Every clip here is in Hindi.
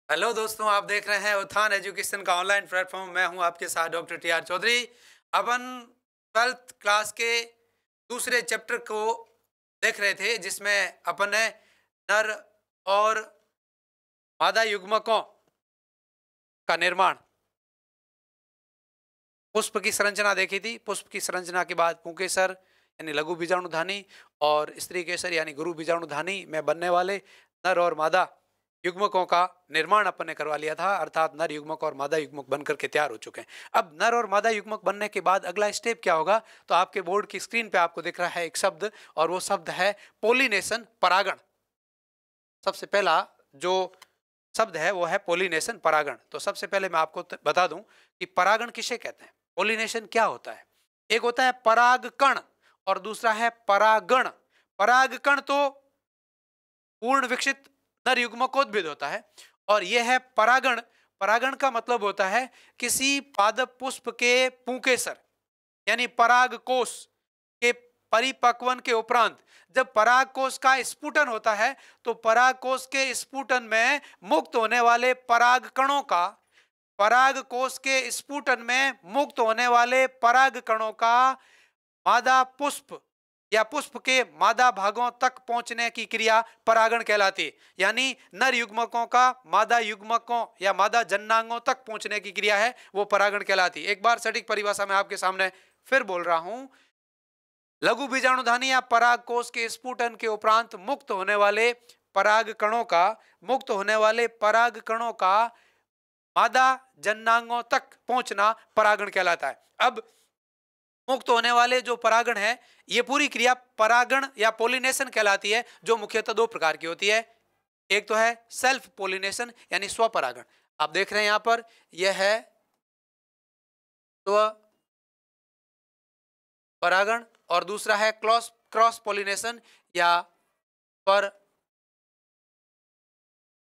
हेलो दोस्तों, आप देख रहे हैं उत्थान एजुकेशन का ऑनलाइन प्लेटफॉर्म। मैं हूं आपके साथ डॉक्टर टी आर चौधरी। अपन 12th क्लास के दूसरे चैप्टर को देख रहे थे, जिसमें अपन ने नर और मादा युग्मकों का निर्माण, पुष्प की संरचना देखी थी। पुष्प की संरचना के बाद पुंकेसर यानी लघु बीजाणुधानी और स्त्री केसर यानी गुरु बीजाणुधानी में बनने वाले नर और मादा युग्मकों का निर्माण अपन ने करवा लिया था, अर्थात नर युग्मक और मादा युग्मक बनकर के तैयार हो चुके हैं। अब नर और मादा युग्मक बनने के बाद अगला स्टेप क्या होगा, तो आपके बोर्ड की स्क्रीन पे आपको दिख रहा है एक शब्द, और वो शब्द है पोलिनेशन, परागण। सबसे पहला जो शब्द है वो है पोलिनेशन, परागण। तो सबसे पहले मैं आपको बता दूं कि परागण किसे कहते हैं, पोलिनेशन क्या होता है। एक होता है परागकण और दूसरा है परागण। परागकण तो पूर्ण विकसित नर युग्मकोद्भिद होता है, और यह है परागण। परागण का मतलब होता है किसी पादप पुष्प के पुंकेसर यानी पराग कोष के परिपक्वन के उपरांत जब पराग कोष का स्फुटन होता है, तो पराग कोष के स्फुटन में मुक्त होने वाले पराग कणों का, पराग कोष के स्फुटन में मुक्त होने वाले पराग कणों का मादा पुष्प या पुष्प के मादा भागों तक पहुंचने की क्रिया परागण कहलाती है। यानी नर युग्मकों का मादा युग्मकों या मादा जन्नांगों तक पहुंचने की क्रिया है, वो परागण कहलाती है। एक बार सटीक परिभाषा में आपके सामने फिर बोल रहा हूं। लघु बीजाणुधानी या पराग कोष के स्फुटन के उपरांत मुक्त होने वाले पराग कणों का, मुक्त होने वाले पराग कणों का मादा जन्नांगों तक पहुंचना परागण कहलाता है। अब मुक्त होने वाले जो परागण है, ये पूरी क्रिया परागण या पोलिनेशन कहलाती है, जो मुख्यतः दो प्रकार की होती है। एक तो है सेल्फ पोलिनेशन यानी स्वपरागण, आप देख रहे हैं यहां पर, यह है स्व परागण, और दूसरा है क्रॉस क्रॉस पोलिनेशन या पर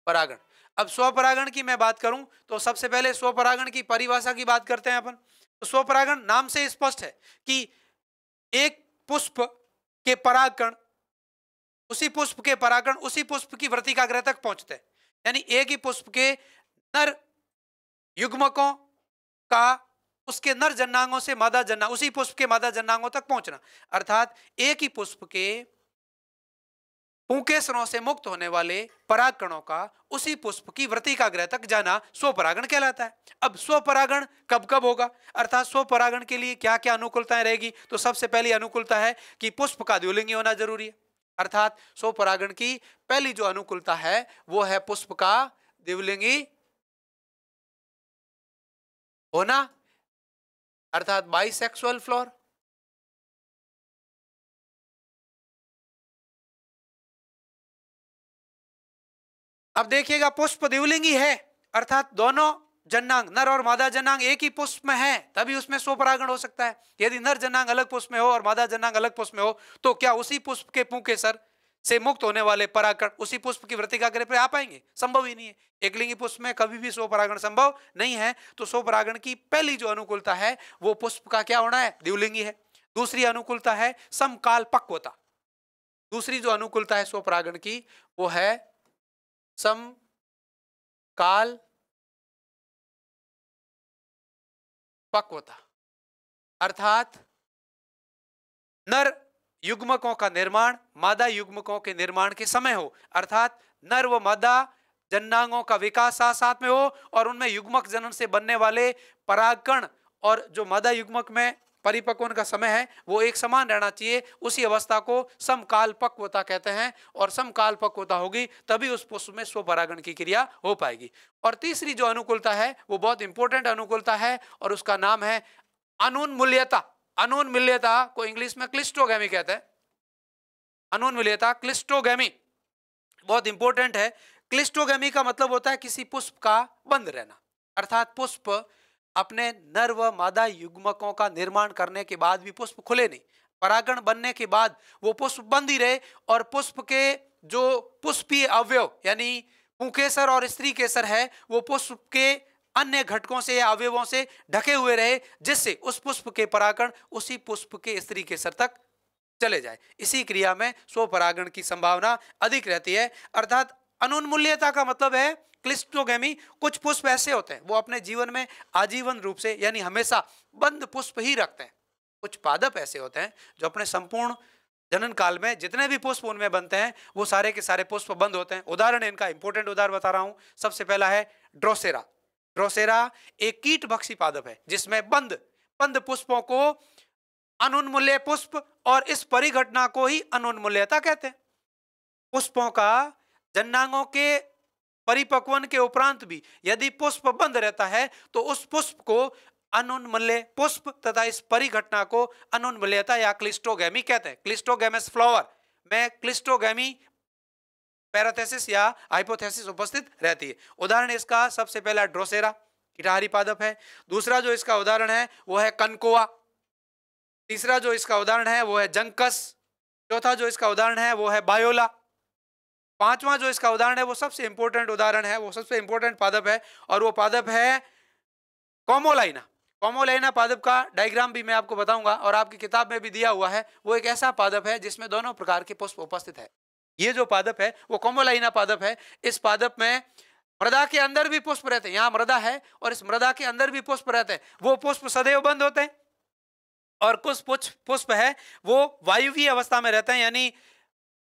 परागण। अब स्वपरागण की मैं बात करूं तो सबसे पहले स्वपरागण की परिभाषा की बात करते हैं अपन। तो स्वपरागण नाम से स्पष्ट है कि एक पुष्प के परागकण उसी पुष्प के परागण उसी पुष्प की वृत्तिकाग्र तक पहुंचते हैं। यानी एक ही पुष्प के नर युग्मकों का उसके नर जन्नांगों से मादा जन्नांग, उसी पुष्प के मादा जन्नांगों तक पहुंचना, अर्थात एक ही पुष्प के पुंकेसरों से मुक्त होने वाले परागकणों का उसी पुष्प की वृत्तिकाग्र तक जाना स्वपरागण कहलाता है। अब स्वपरागण कब कब होगा, अर्थात स्वपरागण के लिए क्या क्या अनुकूलताएं रहेगी, तो सबसे पहली अनुकूलता है कि पुष्प का द्विलिंगी होना जरूरी है। अर्थात स्वपरागण की पहली जो अनुकूलता है वो है पुष्प का द्विलिंगी होना, अर्थात बाइसेक्सुअल फ्लोर। अब देखिएगा, पुष्प द्विलिंगी है अर्थात दोनों जन्नांग, नर और मादा जन्नांग एक ही पुष्प में है, तभी उसमें स्वपरागण हो सकता है। यदि नर जन्नांग अलग पुष्प में हो और मादा जन्नांग अलग पुष्प में हो, तो क्या उसी पुष्प के पुंकेसर से मुक्त होने वाले परागकण उसी पुष्प की वृत्तिकाग्र पर आ पाएंगे? संभव ही नहीं है। एकलिंगी पुष्प में कभी भी स्वपरागण संभव नहीं है। तो स्वपरागण की पहली जो अनुकूलता है वो पुष्प का क्या होना है, द्विलिंगी है। दूसरी अनुकूलता है समकाल पक्वता। दूसरी जो अनुकूलता है स्वपरागण की वो है समकाल पक्वता, अर्थात नर युग्मकों का निर्माण मादा युग्मकों के निर्माण के समय हो, अर्थात नर व मादा जन्नांगों का विकास साथ साथ में हो, और उनमें युग्मक जनन से बनने वाले परागकण और जो मादा युग्मक में परिपक्वन का समय है वो एक समान रहना चाहिए। उसी अवस्था को समकाल पक्वता कहते हैं, और समकाल पक्वता होगी तभी उस पुष्प में स्वपरागण की क्रिया हो पाएगी। और तीसरी जो अनुकूलता है वो बहुत इंपॉर्टेंट अनुकूलता है, और उसका नाम है अनुन्मूल्यता। अनुन्मूल्यता को इंग्लिश में क्लिस्टोगैमी कहते हैं। अनुन्मूल्यता, क्लिस्टोगैमी बहुत इंपॉर्टेंट है। क्लिस्टोगैमी का मतलब होता है किसी पुष्प का बंद रहना, अर्थात पुष्प अपने नर व मादा युग्मकों का निर्माण करने के बाद भी पुष्प खुले नहीं, परागण बनने के बाद वो पुष्प बंद ही रहे, और पुष्प के जो पुष्पीय अवयव यानी पुंकेसर और स्त्री केसर है वो पुष्प के अन्य घटकों से या अवयवों से ढके हुए रहे, जिससे उस पुष्प के परागण उसी पुष्प के स्त्री केसर तक चले जाए। इसी क्रिया में स्वपरागण की संभावना अधिक रहती है। अर्थात अनुन्मूल्यता का मतलब है क्लिस्टोगेमी। कुछ पुष्प ऐसे होते हैं वो अपने जीवन में आजीवन रूप से यानी हमेशा बंद पुष्प ही रखते हैं। कुछ पादप ऐसे होते हैं जो अपने संपूर्ण जनन काल में जितने भी पुष्प उनमें बनते हैं वो सारे के सारे पुष्प बंद होते हैं। उदाहरण इनका इंपॉर्टेंट उदाहरण बता रहा हूं। सबसे पहला है ड्रोसेरा। ड्रोसेरा एक कीट भक्षी पादप है जिसमें बंद बंद पुष्पों को अनुन्मूल्य पुष्प और इस परिघटना को ही अनुन्मूल्यता कहते हैं। पुष्पों का जन्नांगों के परिपक्वन के उपरांत भी यदि पुष्प बंद रहता है तो उस पुष्प को अनुन्मूल्य पुष्प तथा इस परिघटना को अनुन्मूल्यता या क्लिस्टोगेमी कहते हैं। क्लिस्टोगेमस फ्लावर में क्लिस्टोगेमी पैराथेसिस या हाइपोथेसिस उपस्थित रहती है। उदाहरण इसका सबसे पहला ड्रोसेरा कीटाहारी पादप है। दूसरा जो इसका उदाहरण है वो है कनकोआ। तीसरा जो इसका उदाहरण है वो है जंकस। चौथा जो इसका उदाहरण है वो है बायोला। पांचवा जो इसका उदाहरण है वो सबसे इंपॉर्टेंट उदाहरण है, वो सबसे इंपॉर्टेंट पादप है और वो पादप है कॉमोलाइना। कॉमोलाइना पादप का डायग्राम भी मैं आपको बताऊंगा और आपकी किताब में भी दिया हुआ है। वो एक ऐसा पादप है जिसमें दोनों प्रकार के पुष्प उपस्थित है। ये जो पादप है वो कॉमोलाइना पादप है। इस पादप में मृदा के अंदर भी पुष्प रहते हैं। यहाँ मृदा है और इस मृदा के अंदर भी पुष्प रहते हैं। वो पुष्प सदैव बंद होते हैं और कुछ पुष्प है वो वायुवीय अवस्था में रहते हैं यानी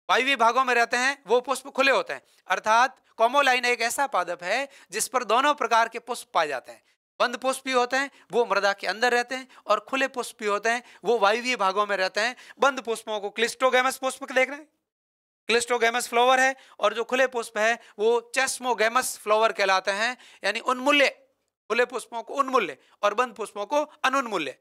वायुवीय भागों में रहते हैं। वो पुष्प खुले होते हैं। अर्थात कॉमोलाइना एक ऐसा पादप है जिस पर दोनों प्रकार के पुष्प पाए जाते हैं। बंद पुष्प भी होते हैं वो मृदा के अंदर रहते हैं और खुले पुष्प भी होते हैं वो वायुवीय भागों में रहते हैं। बंद पुष्पों को क्लिस्टोगेमस पुष्प देख रहे हैं, क्लिस्टोगेमस फ्लावर है, और जो खुले पुष्प है वो चेस्मोगेमस फ्लावर कहलाते हैं यानी उन्मूल्य। खुले पुष्पों को उन्मूल्य और बंद पुष्पों को अनुन्मूल्य।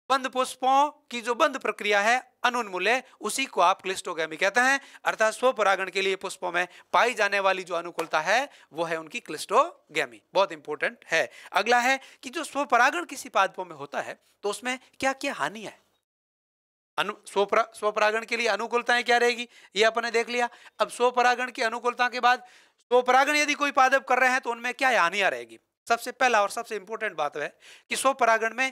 बंद पुष्पों की जो बंद प्रक्रिया है अनुन्मूल्य, उसी को आप क्लिस्टोगेमी कहते हैं। अर्थात स्वपरागण के लिए पुष्पों में पाई जाने वाली जो अनुकूलता है वो है उनकी क्लिस्टोगेमी। बहुत इंपॉर्टेंट है। अगला है कि जो स्वपरागण किसी पादपों में होता है तो उसमें क्या क्या हानि है। स्वपरागण के लिए अनुकूलताएं क्या रहेगी ये अपने देख लिया। अब स्वपरागण की अनुकूलता के बाद स्वपरागण यदि कोई पादप कर रहे हैं तो उनमें क्या हानियां रहेगी। सबसे पहला और सबसे इंपॉर्टेंट बात है कि स्वपरागण में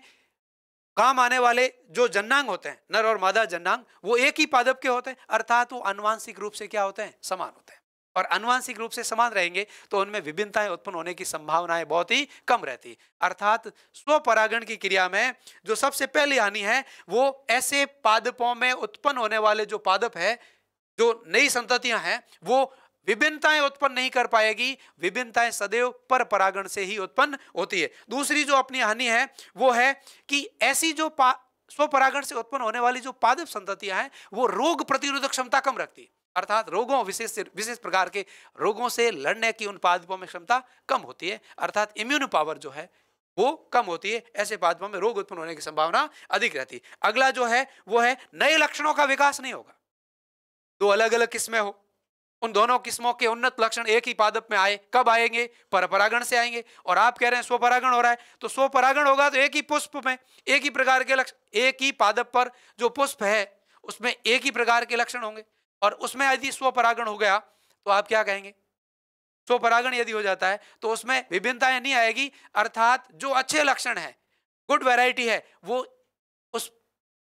काम आने वाले जो जन्नांग होते हैं, नर और मादा जन्नांग, वो एक ही पादप के होते हैं। अर्थात वो आनुवांशिक रूप से क्या होते हैं, समान होते हैं। और आनुवांशिक रूप से समान रहेंगे तो उनमें विभिन्नताएं उत्पन्न होने की संभावनाएं बहुत ही कम रहती है। अर्थात स्वपरागण की क्रिया में जो सबसे पहली हानि है वो ऐसे पादपों में उत्पन्न होने वाले जो पादप है, जो नई संततियां हैं, वो विभिन्नताएं उत्पन्न नहीं कर पाएगी। विभिन्नताएं सदैव पर परागण से ही उत्पन्न होती है। दूसरी जो अपनी हानि है वो है कि ऐसी जो स्वपरागण से उत्पन्न होने वाली जो पादप संततियां हैं वो रोग प्रतिरोधक क्षमता कम रखती है। अर्थात रोगों विशेष प्रकार के रोगों से लड़ने की उन पादपों में क्षमता कम होती है। अर्थात इम्यून पावर जो है वो कम होती है। ऐसे पादपों में रोग उत्पन्न होने की संभावना अधिक रहती है। अगला जो है वो है नए लक्षणों का विकास नहीं होगा। दो अलग अलग किस्में हो, उन दोनों किस्मों के उन्नत लक्षण एक ही पादप में आए, कब आएंगे, परपरागण से आएंगे। और आप कह रहे हैं स्वपरागण हो रहा है, तो स्वपरागण होगा तो एक ही पुष्प में एक ही प्रकार के लक्षण, एक ही पादप पर जो पुष्प है उसमें एक ही प्रकार के लक्षण होंगे। और उसमें यदि स्वपरागण हो गया तो आप क्या कहेंगे, स्वपरागण यदि हो जाता है तो उसमें विभिन्नताएं नहीं आएगी। अर्थात जो अच्छे लक्षण है, गुड वैरायटी है, वो उस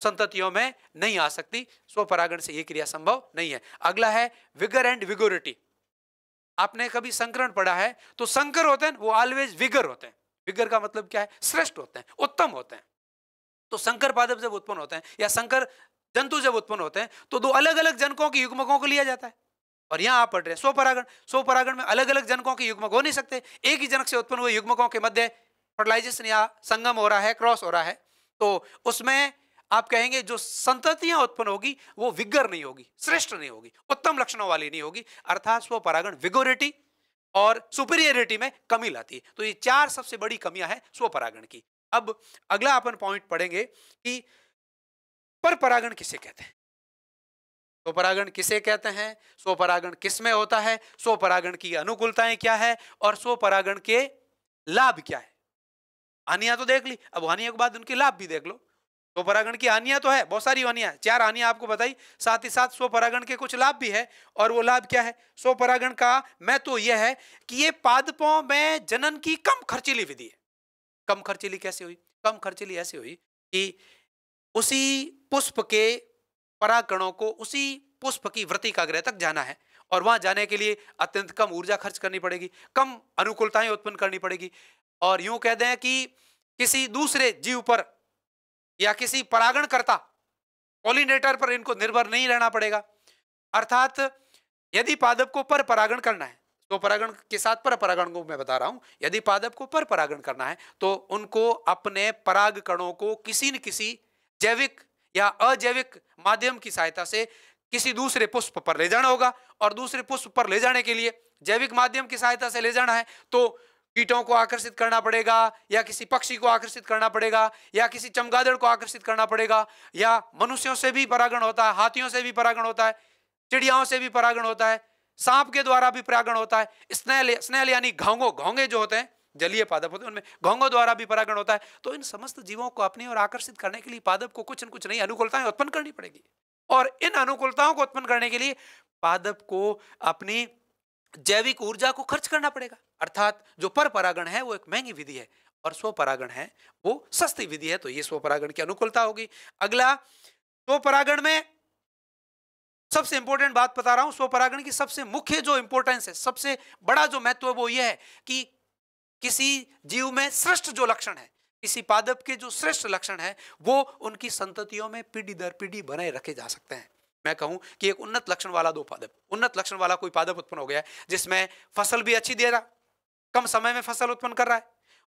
संततियों में नहीं आ सकती। स्वपरागण से यह क्रिया संभव नहीं है। अगला है विगर एंड विगोरिटी। आपने कभी संकरण पढ़ा है तो संकर होते हैं वो ऑलवेज विगर होते हैं। विगर का मतलब क्या है, श्रेष्ठ होते हैं, उत्तम होते हैं। तो संकर पादप जब उत्पन्न होते हैं या संकर जंतु जब उत्पन्न होते हैं तो दो अलग अलग जनकों के युग्मकों को लिया जाता है। और यहां आप पढ़ रहे हैं स्वपरागण। स्वपरागण में अलग अलग जनकों के युग्मक हो नहीं सकते। एक ही जनक से उत्पन्न हुए युग्मकों के मध्य फर्टिलाइजेशन या संगम हो रहा है, क्रॉस हो रहा है, तो उसमें आप कहेंगे जो संततियां उत्पन्न होगी वो विगर नहीं होगी, श्रेष्ठ नहीं होगी, उत्तम लक्षणों वाली नहीं होगी। अर्थात स्वपरागण विगोरिटी और सुपीरियरिटी में कमी लाती है। तो ये चार सबसे बड़ी कमियां हैं स्वपरागण की। अब अगला अपन पॉइंट पढ़ेंगे कि परपरागण किसे कहते हैं, स्वपरागण किसे कहते हैं, स्वपरागण किस में होता है, स्वपरागण की अनुकूलताएं क्या है और स्वपरागण के लाभ क्या है। हानियां तो देख ली, अब हानियों के बाद उनके लाभ भी देख लो। स्वपरागण की हानियां तो है, बहुत सारी हानियां, चार हानियां आपको बताई, साथ ही साथ स्वपरागण के कुछ लाभ भी है। और वो लाभ क्या है स्वपरागण का, मैं तो यह है कि ये पादपों में जनन की कम खर्चीली विधि है। कम खर्चीली कैसे हुई, कम खर्चीली ऐसे हुई कि उसी पुष्प के परागकणों को उसी पुष्प की वृत्तिकाग्र तक जाना है और वहां जाने के लिए अत्यंत कम ऊर्जा खर्च करनी पड़ेगी, कम अनुकूलताएं उत्पन्न करनी पड़ेगी। और यूं कह दें कि किसी दूसरे जीव पर या किसी परागणकर्ता पॉलिनेटर पर इनको निर्भर नहीं रहना पड़ेगा। अर्थात यदि पादप को पर परागण करना है, तो परागण के साथ पर परागण को मैं बता रहा हूं, यदि पादप को पर परागण करना है तो उनको अपने पराग कणों को किसी न किसी जैविक या अजैविक माध्यम की सहायता से किसी दूसरे पुष्प पर ले जाना होगा। और दूसरे पुष्प पर ले जाने के लिए जैविक माध्यम की सहायता से ले जाना है तो कीटों को आकर्षित करना पड़ेगा, या किसी पक्षी को आकर्षित करना पड़ेगा, या किसी चमगादड़ को आकर्षित करना पड़ेगा, या मनुष्यों से भी परागण होता है, हाथियों से भी परागण होता है, चिड़ियाओं से भी परागण होता है, सांप के द्वारा भी परागण होता है, स्नेल यानी घोंगे जो होते हैं, जलीय पादप होते हैं, उनमें घोंगों द्वारा भी परागण होता है। तो इन समस्त जीवों को अपनी ओर आकर्षित करने के लिए पादप को कुछ न कुछ नई अनुकूलताएं उत्पन्न करनी पड़ेगी। और इन अनुकूलताओं को उत्पन्न करने के लिए पादप को अपनी जैविक ऊर्जा को खर्च करना पड़ेगा। अर्थात जो पर परागण है वो एक महंगी विधि है और स्वपरागण है वो सस्ती विधि है। तो ये स्वपरागण की अनुकूलता होगी। अगला, स्वपरागण में सबसे इंपॉर्टेंट बात बता रहा हूं, स्वपरागण की सबसे मुख्य जो इंपॉर्टेंस है, सबसे बड़ा जो महत्व है वो ये है कि किसी जीव में श्रेष्ठ जो लक्षण है, किसी पादप के जो श्रेष्ठ लक्षण है वो उनकी संततियों में पीढ़ी दर पीढ़ी बनाए रखे जा सकते हैं। मैं कहूं कि एक उन्नत लक्षण वाला उन्नत लक्षण वाला कोई पादप उत्पन्न हो गया है जिसमें फसल भी अच्छी दे रहा, कम समय में फसल उत्पन्न कर रहा है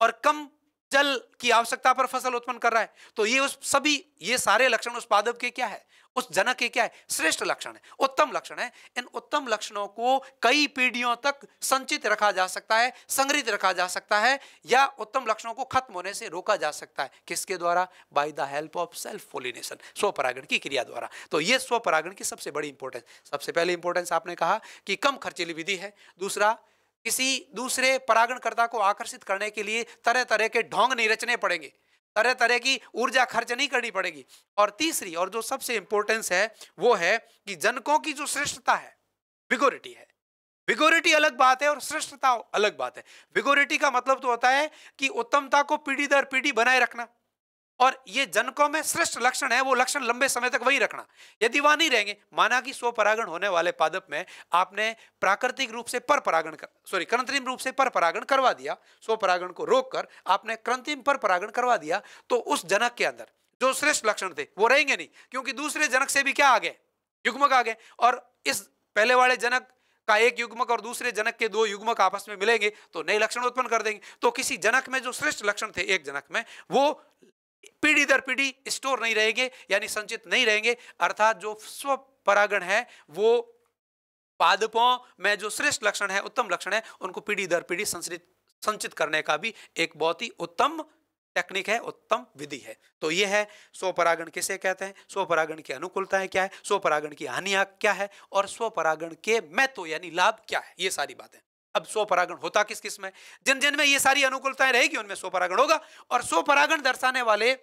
और कम जल की आवश्यकता पर फसल उत्पन्न कर रहा है, तो ये सारे लक्षण उस पादप के क्या है, उस जनक के क्या है, श्रेष्ठ लक्षण है, उत्तम लक्षण है। इन उत्तम लक्षणों को कई पीढ़ियों तक संचित रखा जा सकता है, संग्रहित रखा जा सकता है, या उत्तम लक्षणों को खत्म होने से रोका जा सकता है। किसके द्वारा? By the help of self pollination, स्वपरागण की क्रिया द्वारा। तो ये स्वपरागण की सबसे बड़ी इंपॉर्टेंस, सबसे पहले इंपॉर्टेंस आपने कहा कि कम खर्चीली विधि है। दूसरा, किसी दूसरे परागणकर्ता को आकर्षित करने के लिए तरह तरह के ढोंग नहीं रचने पड़ेंगे, तरह तरह की ऊर्जा खर्च नहीं करनी पड़ेगी। और तीसरी और जो सबसे इंपॉर्टेंस है वो है कि जनकों की जो श्रेष्ठता है, विगोरिटी है। विगोरिटी अलग बात है और श्रेष्ठता अलग बात है। विगोरिटी का मतलब तो होता है कि उत्तमता को पीढ़ी दर पीढ़ी बनाए रखना, और ये जनकों में श्रेष्ठ लक्षण है वो लक्षण लंबे समय तक वही रखना। यदि वहां नहीं रहेंगे, माना कि स्वपरागण होने वाले पादप में आपने प्राकृतिक रूप से कृत्रिम रूप से पर परागण करवा दिया, स्वपरागण को रोककर आपने कृत्रिम पर परागण करवा दिया, तो उस जनक के अंदर जो श्रेष्ठ लक्षण थे वो रहेंगे नहीं, क्योंकि दूसरे जनक से भी क्या आ गए, युग्मक आ गए। और इस पहले वाले जनक का एक युग्मक और दूसरे जनक के दो युग्मक आपस में मिलेंगे तो नए लक्षण उत्पन्न कर देंगे। तो किसी जनक में जो श्रेष्ठ लक्षण थे एक जनक में, वो पीढ़ी दर पीढ़ी स्टोर नहीं रहेंगे, यानी संचित नहीं रहेंगे। अर्थात जो स्वपरागण है वो पादपों में जो श्रेष्ठ लक्षण है, उत्तम लक्षण है, उनको पीढ़ी दर पीढ़ी संचित करने का भी एक बहुत ही उत्तम टेक्निक है, उत्तम विधि है। तो यह है स्वपरागण किसे कहते हैं, स्वपरागण की अनुकूलताएं क्या है, स्वपरागण की हानियां क्या है, और स्वपरागण के महत्व यानी लाभ क्या है, ये सारी बातें। अब स्वपरागण होता किस किस में, जिन जिन में ये सारी अनुकूलताएं रहेगी उनमें स्वपरागण होगा। और स्वपरागण दर्शाने वाले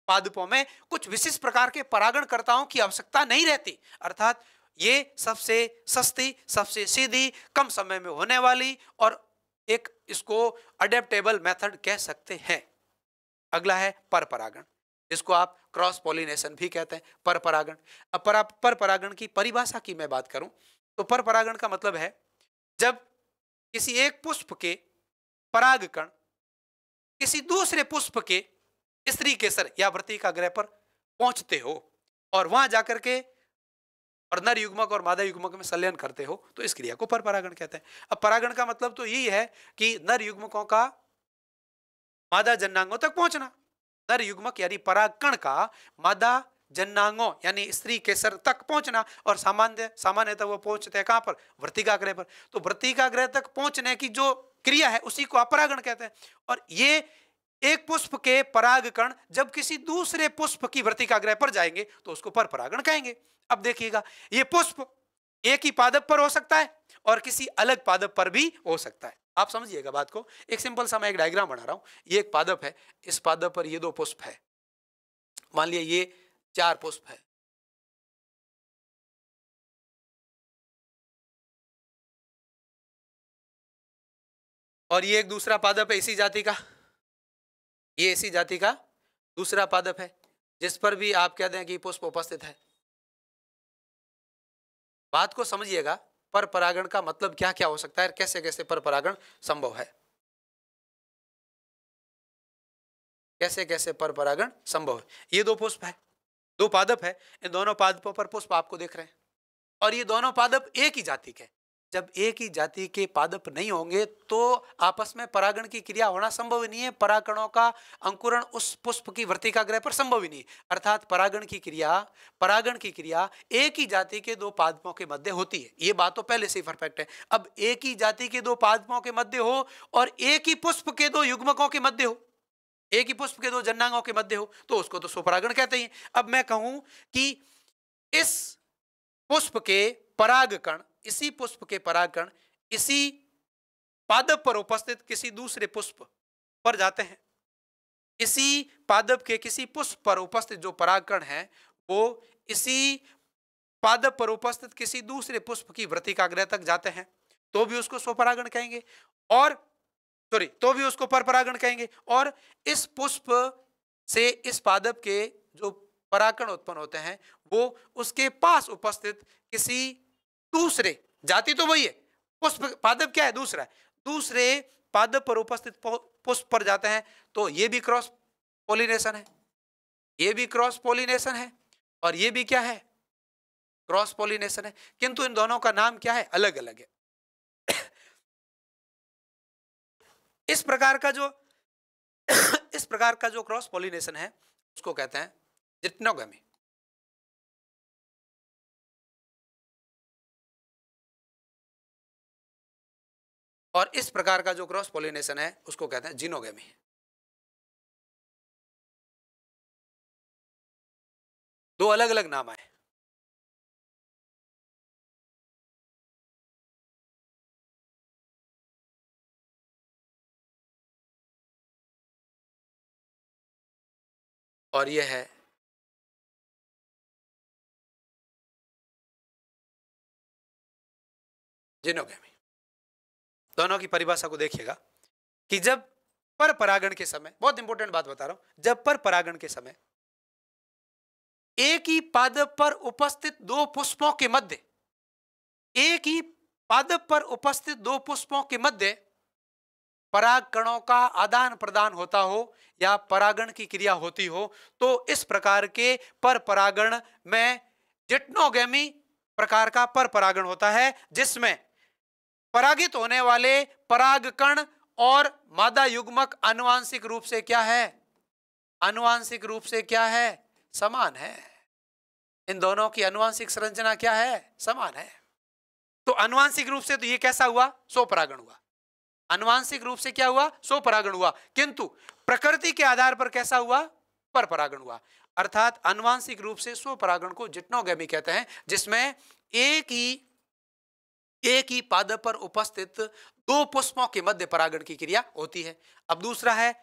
पादपों में कुछ विशिष्ट प्रकार के परागणकर्ताओं की आवश्यकता नहीं रहती। अर्थात ये सबसे सस्ती, सबसे सीधी, कम समय में होने वाली और एक इसको अडेप्टेबल मेथड कह सकते हैं। अगला है पर परागण, इसको आप क्रॉस पॉलिनेशन भी कहते हैं, पर परागण। अब पर परागण की परिभाषा की मैं बात करूं तो पर परागण का मतलब है जब किसी एक पुष्प के परागकण किसी दूसरे पुष्प के स्त्री केसर या वृत्तिका ग्रह पर पहुंचते हो और वहां जाकर के और नर युग्मक और मादा युग्मक में संलयन करते हो, तो इस क्रिया को पर परागण कहते हैं। अब परागण का मतलब तो यही है कि नर युग्मकों का मादा जन्नांगों तक पहुंचना, नर युग्मक यानी परागकण का मादा जन्नांगों यानी स्त्री केसर तक पहुंचना। और सामान्यतः वो पहुंचते हैं कहां पर, वृत्तिका ग्रह पर। तो वृत्तिका ग्रह तक पहुंचने की जो क्रिया है उसी को अपरागण कहते हैं। और ये एक पुष्प के परागकण जब किसी दूसरे पुष्प की वृत्तिका ग्रह पर जाएंगे तो उसको पर परागण कहेंगे। अब देखिएगा, ये पुष्प एक ही पादप पर हो सकता है और किसी अलग पादप पर भी हो सकता है। आप समझिएगा बात को। एक सिंपल सा मैं एक डायग्राम बना रहा हूं। ये एक पादप है, इस पादप पर ये दो पुष्प है, मान लिया ये 4 पुष्प है। और ये एक दूसरा पादप है इसी जाति का, ये इसी जाति का दूसरा पादप है जिस पर भी आप कहते हैं कि पुष्प उपस्थित है। बात को समझिएगा, पर परागण का मतलब क्या क्या हो सकता है, कैसे कैसे पर परागण संभव है, कैसे कैसे पर परागण संभव है। ये दो पुष्प है, दो पादप है, इन दोनों पादपों पर पुष्प आपको दिख रहे हैं और ये दोनों पादप एक ही जाति के। जब एक ही जाति के पादप नहीं होंगे तो आपस में परागण की क्रिया होना संभव ही नहीं है, परागणों का अंकुरण उस पुष्प की वर्तिका ग्रह पर संभव ही नहीं। अर्थात परागण की क्रिया एक ही जाति के दो पादपों के मध्य होती है, ये बात तो पहले से ही परफेक्ट है। अब एक ही जाति के दो पादपों के मध्य हो और एक ही पुष्प के दो युग्मकों के मध्य हो, एक ही पुष्प के दो जन्नांगों के मध्य हो, तो उसको तो स्वपरागण कहते हैं। अब मैं कहूं कि इस पुष्प के परागकण, इसी पुष्प के परागकण इसी पादप पर उपस्थित किसी दूसरे पुष्प पर जाते हैं, इसी पादप के किसी पुष्प पर उपस्थित जो परागकण है वो इसी पादप पर उपस्थित किसी दूसरे पुष्प की वृत्तिका ग्रह तक जाते हैं, तो भी उसको स्वपरागण कहेंगे, और तो भी उसको परपरागण कहेंगे। और इस पुष्प से इस पादप के जो परागकण उत्पन्न होते हैं वो उसके पास उपस्थित किसी दूसरे, जाति तो वही है, पुष्प पादप क्या है, दूसरा है, दूसरे पादप पर उपस्थित पुष्प पर जाते हैं, तो ये भी क्रॉस पोलिनेशन है, ये भी क्रॉस पोलिनेशन है और ये भी क्या है, क्रॉस पोलिनेशन है, किंतु इन दोनों का नाम क्या है, अलग अलग है। इस प्रकार का जो क्रॉस पोलिनेशन है उसको कहते हैं जिट्नोगमी। और इस प्रकार का जो क्रॉस पोलिनेशन है उसको कहते हैं जिनोगमी। दो अलग अलग नाम आए। और यह है जिनोगमी। दोनों की परिभाषा को देखिएगा कि जब पर परागण के समय, बहुत इंपॉर्टेंट बात बता रहा हूं, जब पर परागण के समय एक ही पादप पर उपस्थित दो पुष्पों के मध्य, एक ही पादप पर उपस्थित दो पुष्पों के मध्य पराग कणों का आदान प्रदान होता हो या परागण की क्रिया होती हो, तो इस प्रकार के पर परागण में जिट्नोगमी प्रकार का पर परागण होता है, जिसमें परागित होने वाले परागकण और मादा युग्मक आनुवांशिक रूप से क्या है, आनुवांशिक रूप से क्या है, समान है। इन दोनों की आनुवांशिक संरचना क्या है, समान है। तो आनुवांशिक रूप से तो ये कैसा हुआ, स्वपरागण हुआ, आनुवांशिक रूप से क्या हुआ, स्वपरागण हुआ, किंतु प्रकृति के आधार पर कैसा हुआ, परपरागण हुआ। अर्थात आनुवांशिक रूप से स्वपरागण को जिट्नोगमी कहते हैं, जिसमें एक ही पादप पर उपस्थित दो पुष्पों के मध्य परागण की क्रिया होती है। अब दूसरा है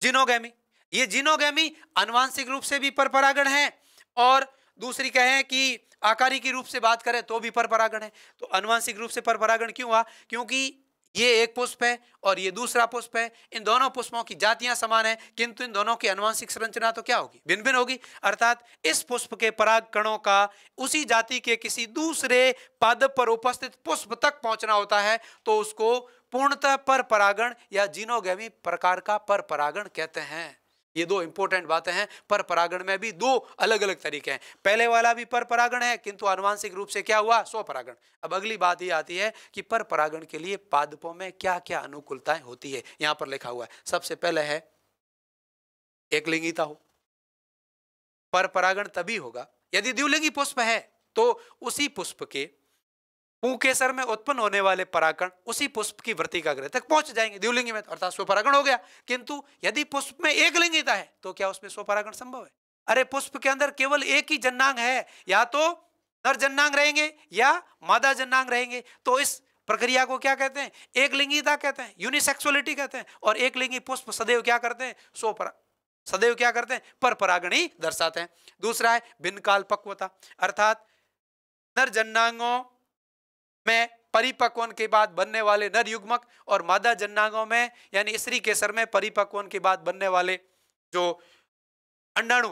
जिनोगमी। ये जिनोगमी आनुवांशिक रूप से भी परपरागण है और दूसरी कहें कि आकारिकी रूप से बात करें तो भी परपरागण है। तो आनुवांशिक रूप से परपरागण क्यों हुआ, क्योंकि ये एक पुष्प है और ये दूसरा पुष्प है, इन दोनों पुष्पों की जातियां समान है, किंतु इन दोनों की आनुवांशिक संरचना तो क्या होगी, भिन्न भिन्न होगी। अर्थात इस पुष्प के पराग कणों का उसी जाति के किसी दूसरे पादप पर उपस्थित पुष्प तक पहुंचना होता है, तो उसको पूर्णतः पर परागण या जिनोगमी प्रकार का पर परागण कहते हैं। ये दो इंपॉर्टेंट बातें हैं। पर परागण में भी दो अलग अलग तरीके हैं। पहले वाला भी पर परागण है, किंतु आनुवांशिक रूप से क्या हुआ, स्वपरागण। अब अगली बात ये आती है कि पर परागण के लिए पादपों में क्या क्या अनुकूलताएं होती है। यहां पर लिखा हुआ है, सबसे पहले है एक लिंगिता हो। पर परागण तभी होगा यदि द्विलिंगी पुष्प है, तो उसी पुष्प के पुंकेसर में उत्पन्न होने वाले परागकण उसी पुष्प की वर्तिका ग्रह तक पहुंच जाएंगे, द्विलिंगी में, अर्थात स्वपरागण हो गया। किंतु यदि पुष्प में एक लिंगिता है तो क्या उसमें स्वपरागण संभव है? अरे पुष्प के अंदर केवल एक ही जन्नांग है, या तो नर जन्नांग रहेंगे या मादा जन्नांग रहेंगे, तो इस प्रक्रिया को क्या कहते हैं, एक लिंगिता कहते हैं, यूनिसेक्सुअलिटी कहते हैं। और एक लिंगी पुष्प सदैव क्या करते हैं, सदैव क्या करते हैं, पर परागण ही दर्शाते हैं। दूसरा है भिन्न काल पक्वता, अर्थात नर जन्नांगों में परिपक्वन के बाद बनने वाले नर युग्मक और मादा जन्नांगों में यानी स्त्री केसर में परिपक्वन के बाद बनने वाले जो अंडाणु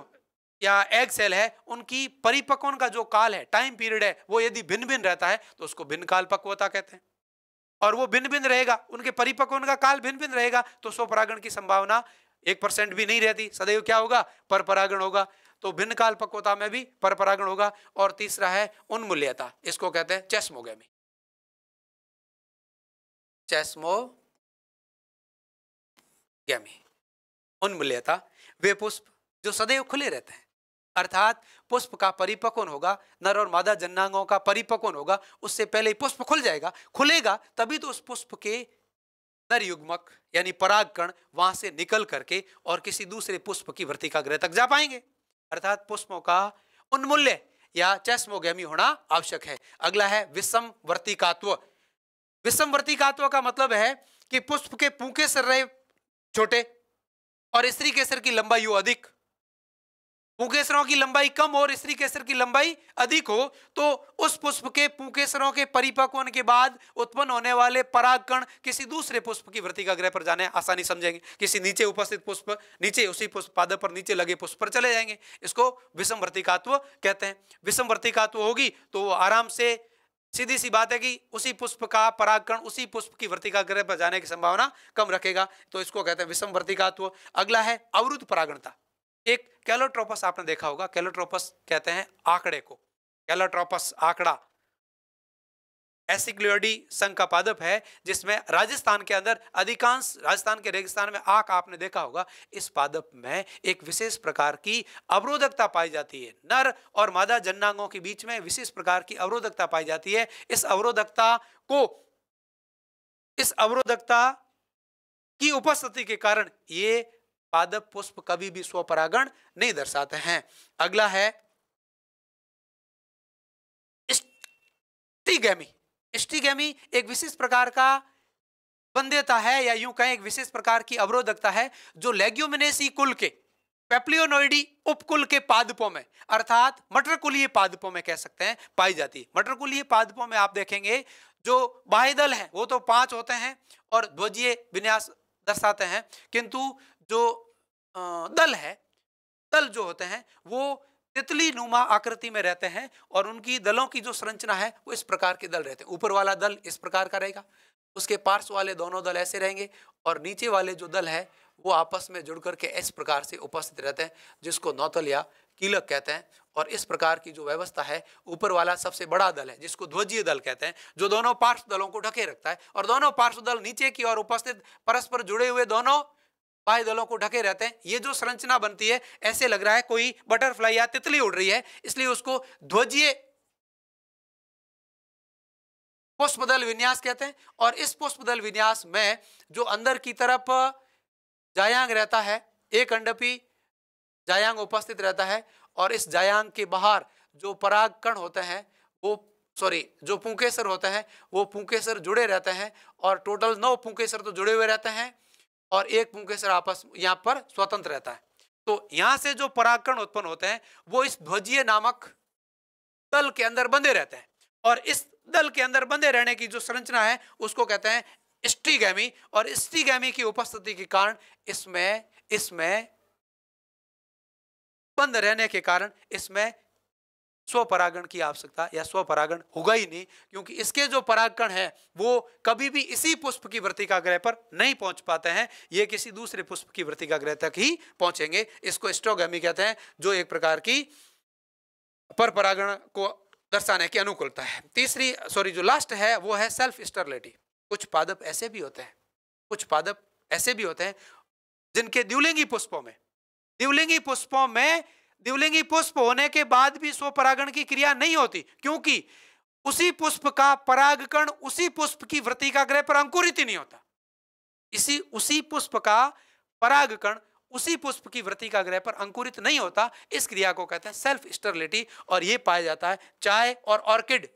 या एग सेल है, उनकी परिपक्वन का जो काल है, टाइम पीरियड है, वो यदि भिन्न भिन्न रहता है तो उसको भिन्न काल पक्वता कहते हैं। और वो भिन्न भिन्न रहेगा, उनके परिपक्वन का काल भिन्न भिन्न रहेगा, तो स्वपरागण की संभावना 1% भी नहीं रहती, सदैव क्या होगा, पर परागण होगा। तो भिन्न काल पक्वता में भी पर परागण होगा। और तीसरा है उन्मूल्यता, इसको कहते हैं चेस्मोगेमी। चेस्मोगेमी, उन्मूल्यता, वे पुष्प जो सदैव खुले रहते हैं, अर्थात पुष्प का परिपक्वन होगा, नर और मादा जननांगों का परिपक्वन होगा, उससे पहले ही पुष्प खुल जाएगा, खुलेगा तभी तो उस पुष्प के नर युग्मक यानी परागकण वहां से निकल करके और किसी दूसरे पुष्प की वर्तिका गृह तक जा पाएंगे। अर्थात पुष्पों का उन्मूल्य या चेस्मोगेमी होना आवश्यक है। अगला है विषम वर्तिकात्व। विषम वर्तिकात्व का मतलब है कि पुष्प के पुंकेसर रहे छोटे और स्त्री केसर की लंबाई हो अधिक, पुंकेसरों की लंबाई कम और स्त्री केसर की लंबाई अधिक हो, तो उस पुष्प के पुंकेसरों के परिपक्वन के बाद उत्पन्न होने वाले परागकण किसी दूसरे पुष्प की वर्तिका गृह पर जाने आसानी समझेंगे। किसी नीचे उपस्थित पुष्प नीचे उसी पुष्प पादप पर नीचे लगे पुष्प पर चले जाएंगे, इसको विषम वर्तिकात्व कहते हैं। विषम वर्तिकात्व होगी तो आराम से, सीधी सी बात है कि उसी पुष्प का परागकण उसी पुष्प की वर्तिका गृह पर जाने की संभावना कम रखेगा, तो इसको कहते हैं विषम वर्तिकात्व। अगला है अवरुद्ध परागणता। एक कैलोट्रोपस आपने देखा होगा, कैलोट्रोपस कहते हैं आंकड़े को, कैलोट्रोपस आंकड़ा एसिक्लियोडी संघ का पादप है, जिसमें राजस्थान के अंदर अधिकांश, राजस्थान के रेगिस्तान में आंक आपने देखा होगा। इस पादप में एक विशेष प्रकार की अवरोधकता पाई जाती है, नर और मादा जननांगों के बीच में विशेष प्रकार की अवरोधकता पाई जाती है। इस अवरोधकता की उपस्थिति के कारण ये पादप पुष्प कभी भी स्वपरागण नहीं दर्शाते हैं। अगला है स्टिगेमी। स्टिगेमी एक विशेष प्रकार का वंध्यता है, या यूं कहें एक विशेष प्रकार की अवरोधकता है, जो लेग्यूमिनेसी कुल के पेप्लियोनोइडी उपकुल के पादपों में, अर्थात मटरकुलीय पादपों में कह सकते हैं, पाई जाती है। मटरकुलीय पादपों में आप देखेंगे जो बाह्यदल हैं वो तो 5 होते हैं और ध्वजीय विन्यास दर्शाते हैं, किंतु जो दल जो होते हैं वो तितली नुमा आकृति में रहते हैं और उनकी दलों की जो संरचना है वो इस प्रकार के दल रहते हैं। ऊपर वाला दल इस प्रकार का रहेगा, उसके पार्श्व वाले दोनों दल ऐसे रहेंगे और नीचे वाले जो दल है वो आपस में जुड़ करके इस प्रकार से उपस्थित रहते हैं, जिसको नौतल या कीलक कहते हैं। और इस प्रकार की जो व्यवस्था है, ऊपर वाला सबसे बड़ा दल है जिसको ध्वजीय दल कहते हैं, जो दोनों पार्श्व दलों को ढके रखता है, और दोनों पार्श्व दल नीचे की ओर उपस्थित परस्पर जुड़े हुए दोनों बाह्य दलों को ढके रहते हैं। ये जो संरचना बनती है ऐसे लग रहा है कोई बटरफ्लाई या तितली उड़ रही है, इसलिए उसको ध्वजीय पुष्पदल विन्यास कहते हैं। और इस पुष्पदल विन्यास में जो अंदर की तरफ जायांग रहता है, एक अंडपी जायांग उपस्थित रहता है, और इस जायांग के बाहर जो परागकण होते हैं वो जो पुंकेसर होते हैं वो पुंकेसर जुड़े रहते हैं, और टोटल 9 पुंकेसर तो जुड़े हुए रहते हैं और एक पुंकेसर आपस यहाँ पर स्वतंत्र रहता है। तो यहाँ से जो परागकण उत्पन्न होते हैं वो इस ध्वजीय नामक दल के अंदर बंधे रहते हैं, और इस दल के अंदर बंधे रहने की जो संरचना है उसको कहते हैं स्टिगेमी। और स्टिगेमी की उपस्थिति के कारण इसमें बंद रहने के कारण इसमें स्वपरागण की आवश्यकता या स्वपरागण होगा ही नहीं, क्योंकि इसके जो परागकण है वो कभी भी इसी पुष्प की वर्तिका गृह पर नहीं पहुंच पाते हैं, ये किसी दूसरे पुष्प की वर्तिका गृह तक ही पहुंचेंगे। इसको स्टोगेमी कहते हैं, जो एक प्रकार की परपरागण को दर्शाने की अनुकूलता है। जो लास्ट है वो है सेल्फ स्टेरिलिटी। कुछ पादप ऐसे भी होते हैं जिनके द्विलिंगी पुष्प होने के बाद भी स्वपरागण की क्रिया नहीं होती, क्योंकि उसी पुष्प का परागकण उसी पुष्प की वर्तिका गृह पर अंकुरित ही नहीं होता। उसी पुष्प का परागकण उसी पुष्प की वर्तिका गृह पर अंकुरित नहीं होता। इस क्रिया को कहते हैं सेल्फ स्टेरिलिटी, और यह पाया जाता है चाय और ऑर्किड।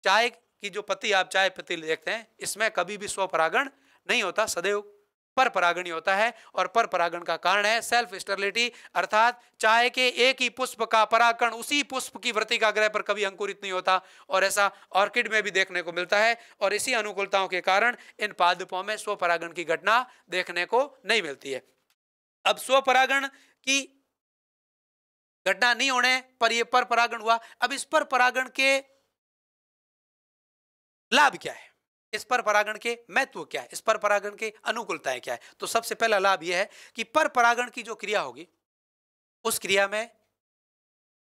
चाय की जो पत्ती आप चाय पत्ती देखते हैं, इसमें कभी भी स्वपरागण नहीं होता, सदैव पर परागण ही होता है। और पर परागण का कारण है सेल्फ स्टेरिलिटी, अर्थात चाय के एक ही पुष्प का परागकण उसी पुष्प की वर्तिका गृह पर कभी अंकुरित नहीं होता, और ऐसा ऑर्किड में भी देखने को मिलता है। और इसी अनुकूलताओं के कारण इन पादपों में स्वपरागण की घटना देखने को नहीं मिलती है। अब स्वपरागण की घटना नहीं होने पर यह पर परागण हुआ। अब इस पर परागण के लाभ क्या है, इस पर परागण के महत्व क्या है, इस पर परागण के अनुकूलताएं क्या है? तो सबसे पहला लाभ यह है कि पर परागण की जो क्रिया होगी उस क्रिया में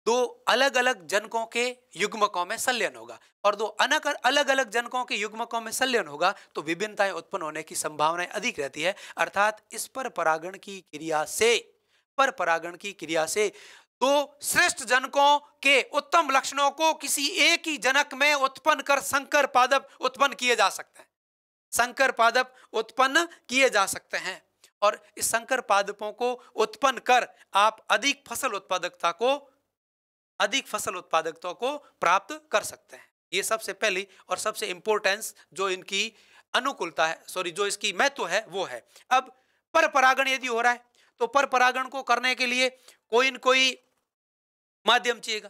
दो अलग अलग जनकों के युग्मकों में संलयन होगा, और दो अलग अलग जनकों के युग्मकों में संलयन होगा तो विभिन्नताएं उत्पन्न होने की संभावनाएं अधिक रहती है। अर्थात इस पर परागण की क्रिया से, पर परागण की क्रिया से दो श्रेष्ठ जनकों के उत्तम लक्षणों को किसी एक ही जनक में उत्पन्न कर संकर पादप उत्पन्न किए जा सकते हैं, संकर पादप उत्पन्न किए जा सकते हैं। और इस संकर पादपों को उत्पन्न कर आप अधिक फसल उत्पादकता को प्राप्त कर सकते हैं। ये सबसे पहली और सबसे इंपॉर्टेंस जो इनकी अनुकूलता है, जो इसकी महत्व है वो है। अब पर परागण यदि हो रहा है तो पर परागण को करने के लिए कोई न कोई माध्यम चाहिएगा,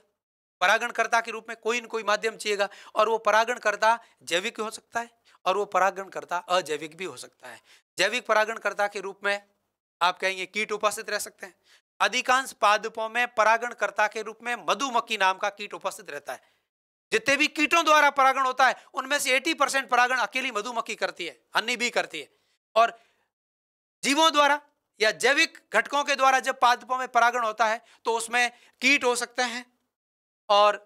परागणकर्ता के रूप में कोई न कोई माध्यम चाहिएगा, और वो परागणकर्ता जैविक हो सकता है और वो परागणकर्ता अजैविक भी हो सकता है। जैविक परागणकर्ता के रूप में आप कहेंगे कीट उपस्थित रह सकते हैं। अधिकांश पादपों में परागणकर्ता के रूप में मधुमक्खी नाम का कीट उपस्थित रहता है। जितने भी कीटों द्वारा परागण होता है उनमें से 80% परागण अकेली मधुमक्खी करती है, हनी भी करती है। और जीवों द्वारा या जैविक घटकों के द्वारा जब पादपों में परागण होता है तो उसमें कीट हो सकते हैं और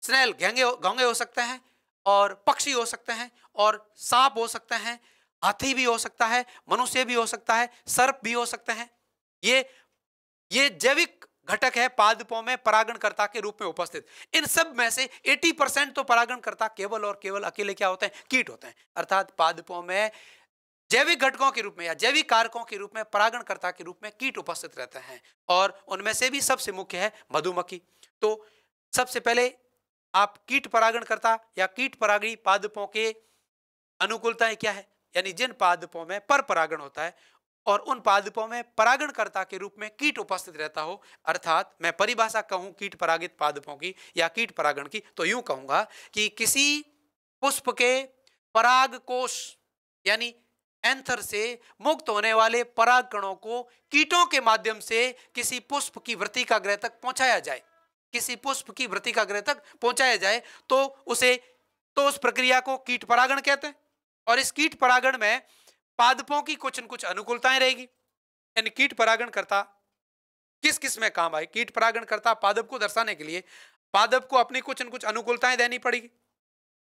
स्नेल घोंगे हो सकते हैं और पक्षी हो सकते हैं और सांप हो सकते हैं, हाथी भी हो सकता है, मनुष्य भी हो सकता है, सर्प भी हो सकते हैं। ये जैविक घटक है पादपों में परागणकर्ता के रूप में उपस्थित। इन सब में से 80% तो परागणकर्ता केवल और केवल अकेले क्या होते हैं, कीट होते हैं। अर्थात पादपों में जैविक घटकों के रूप में या जैविक कारकों के रूप में परागणकर्ता के रूप में कीट उपस्थित रहते हैं, और उनमें से भी सबसे मुख्य है मधुमक्खी। तो सबसे पहले आप कीट परागणकर्ता या कीट परागी पादपों के अनुकूलताएं क्या है, यानी जिन पादपों में पर परागण होता है और उन पादपों में परागणकर्ता के रूप में कीट उपस्थित रहता हो। अर्थात मैं परिभाषा कहूं कीट परागित पादपों की या कीट परागण की तो यूं कहूंगा कि किसी पुष्प के पराग कोश यानी एंथर से मुक्त होने वाले पराग कणों को कीटों के माध्यम से किसी पुष्प की वृत्तिका गृह तक पहुंचाया जाए, किसी पुष्प की वृत्तिका गृह तक पहुंचाया जाए तो उस प्रक्रिया को कीट परागण कहते हैं। और इस कीट परागण में पादपों की कुछ न कुछ अनुकूलताएं रहेगी, यानी कीट परागण करता किस किस में काम आए। कीट परागण करता पादप को दर्शाने के लिए पादप को अपनी कुछ न कुछ अनुकूलताएं देनी पड़ेगी,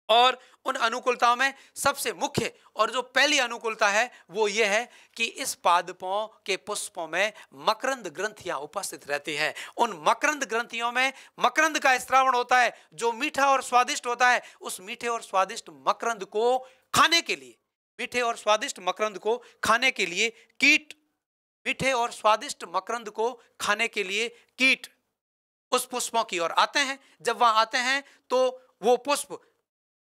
और उन अनुकूलताओं में सबसे मुख्य और जो पहली अनुकूलता है वो ये है कि इस पादपों के पुष्पों में मकरंद ग्रंथियां उपस्थित रहती हैं। उन मकरंद ग्रंथियों में मकरंद का स्त्रावण होता है जो मीठा और स्वादिष्ट होता है। उस मीठे और स्वादिष्ट मकरंद को खाने के लिए, मीठे और स्वादिष्ट मकरंद को खाने के लिए कीट, मीठे और स्वादिष्ट मकरंद को खाने के लिए कीट उस पुष्पों की ओर आते हैं। जब वहां आते हैं तो वो पुष्प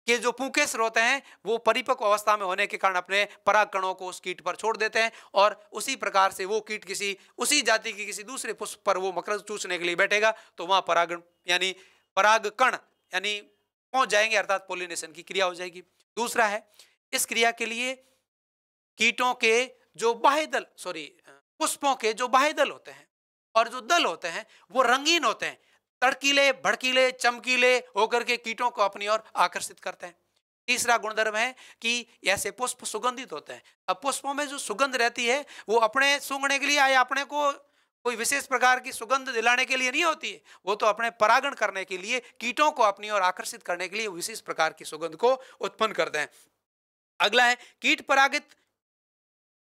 के जो पुंकेसर होते हैं वो परिपक्व अवस्था में होने के कारण अपने पराग कणों को उस कीट पर छोड़ देते हैं, और उसी प्रकार से वो कीट किसी उसी जाति की किसी दूसरे पुष्प पर वो मकरंद चूसने के लिए बैठेगा तो वहां परागण यानी पराग कण यानी पहुंच जाएंगे, अर्थात पोलिनेशन की क्रिया हो जाएगी। दूसरा है, इस क्रिया के लिए कीटों के जो बाह्य दल पुष्पों के जो बाह्य दल होते हैं और जो दल होते हैं वो रंगीन होते हैं, तड़कीले भड़कीले चमकीले होकर के कीटों को अपनी ओर आकर्षित करते हैं। तीसरा गुणधर्म है कि ऐसे पुष्प सुगंधित होते हैं। अब पुष्पों में जो सुगंध रहती है वो अपने सूंघने के लिए या अपने को कोई विशेष प्रकार की सुगंध दिलाने के लिए नहीं होती है, वो तो अपने परागण करने के लिए, कीटों को अपनी ओर आकर्षित करने के लिए विशेष प्रकार की सुगंध को उत्पन्न करते हैं। अगला है, कीट परागित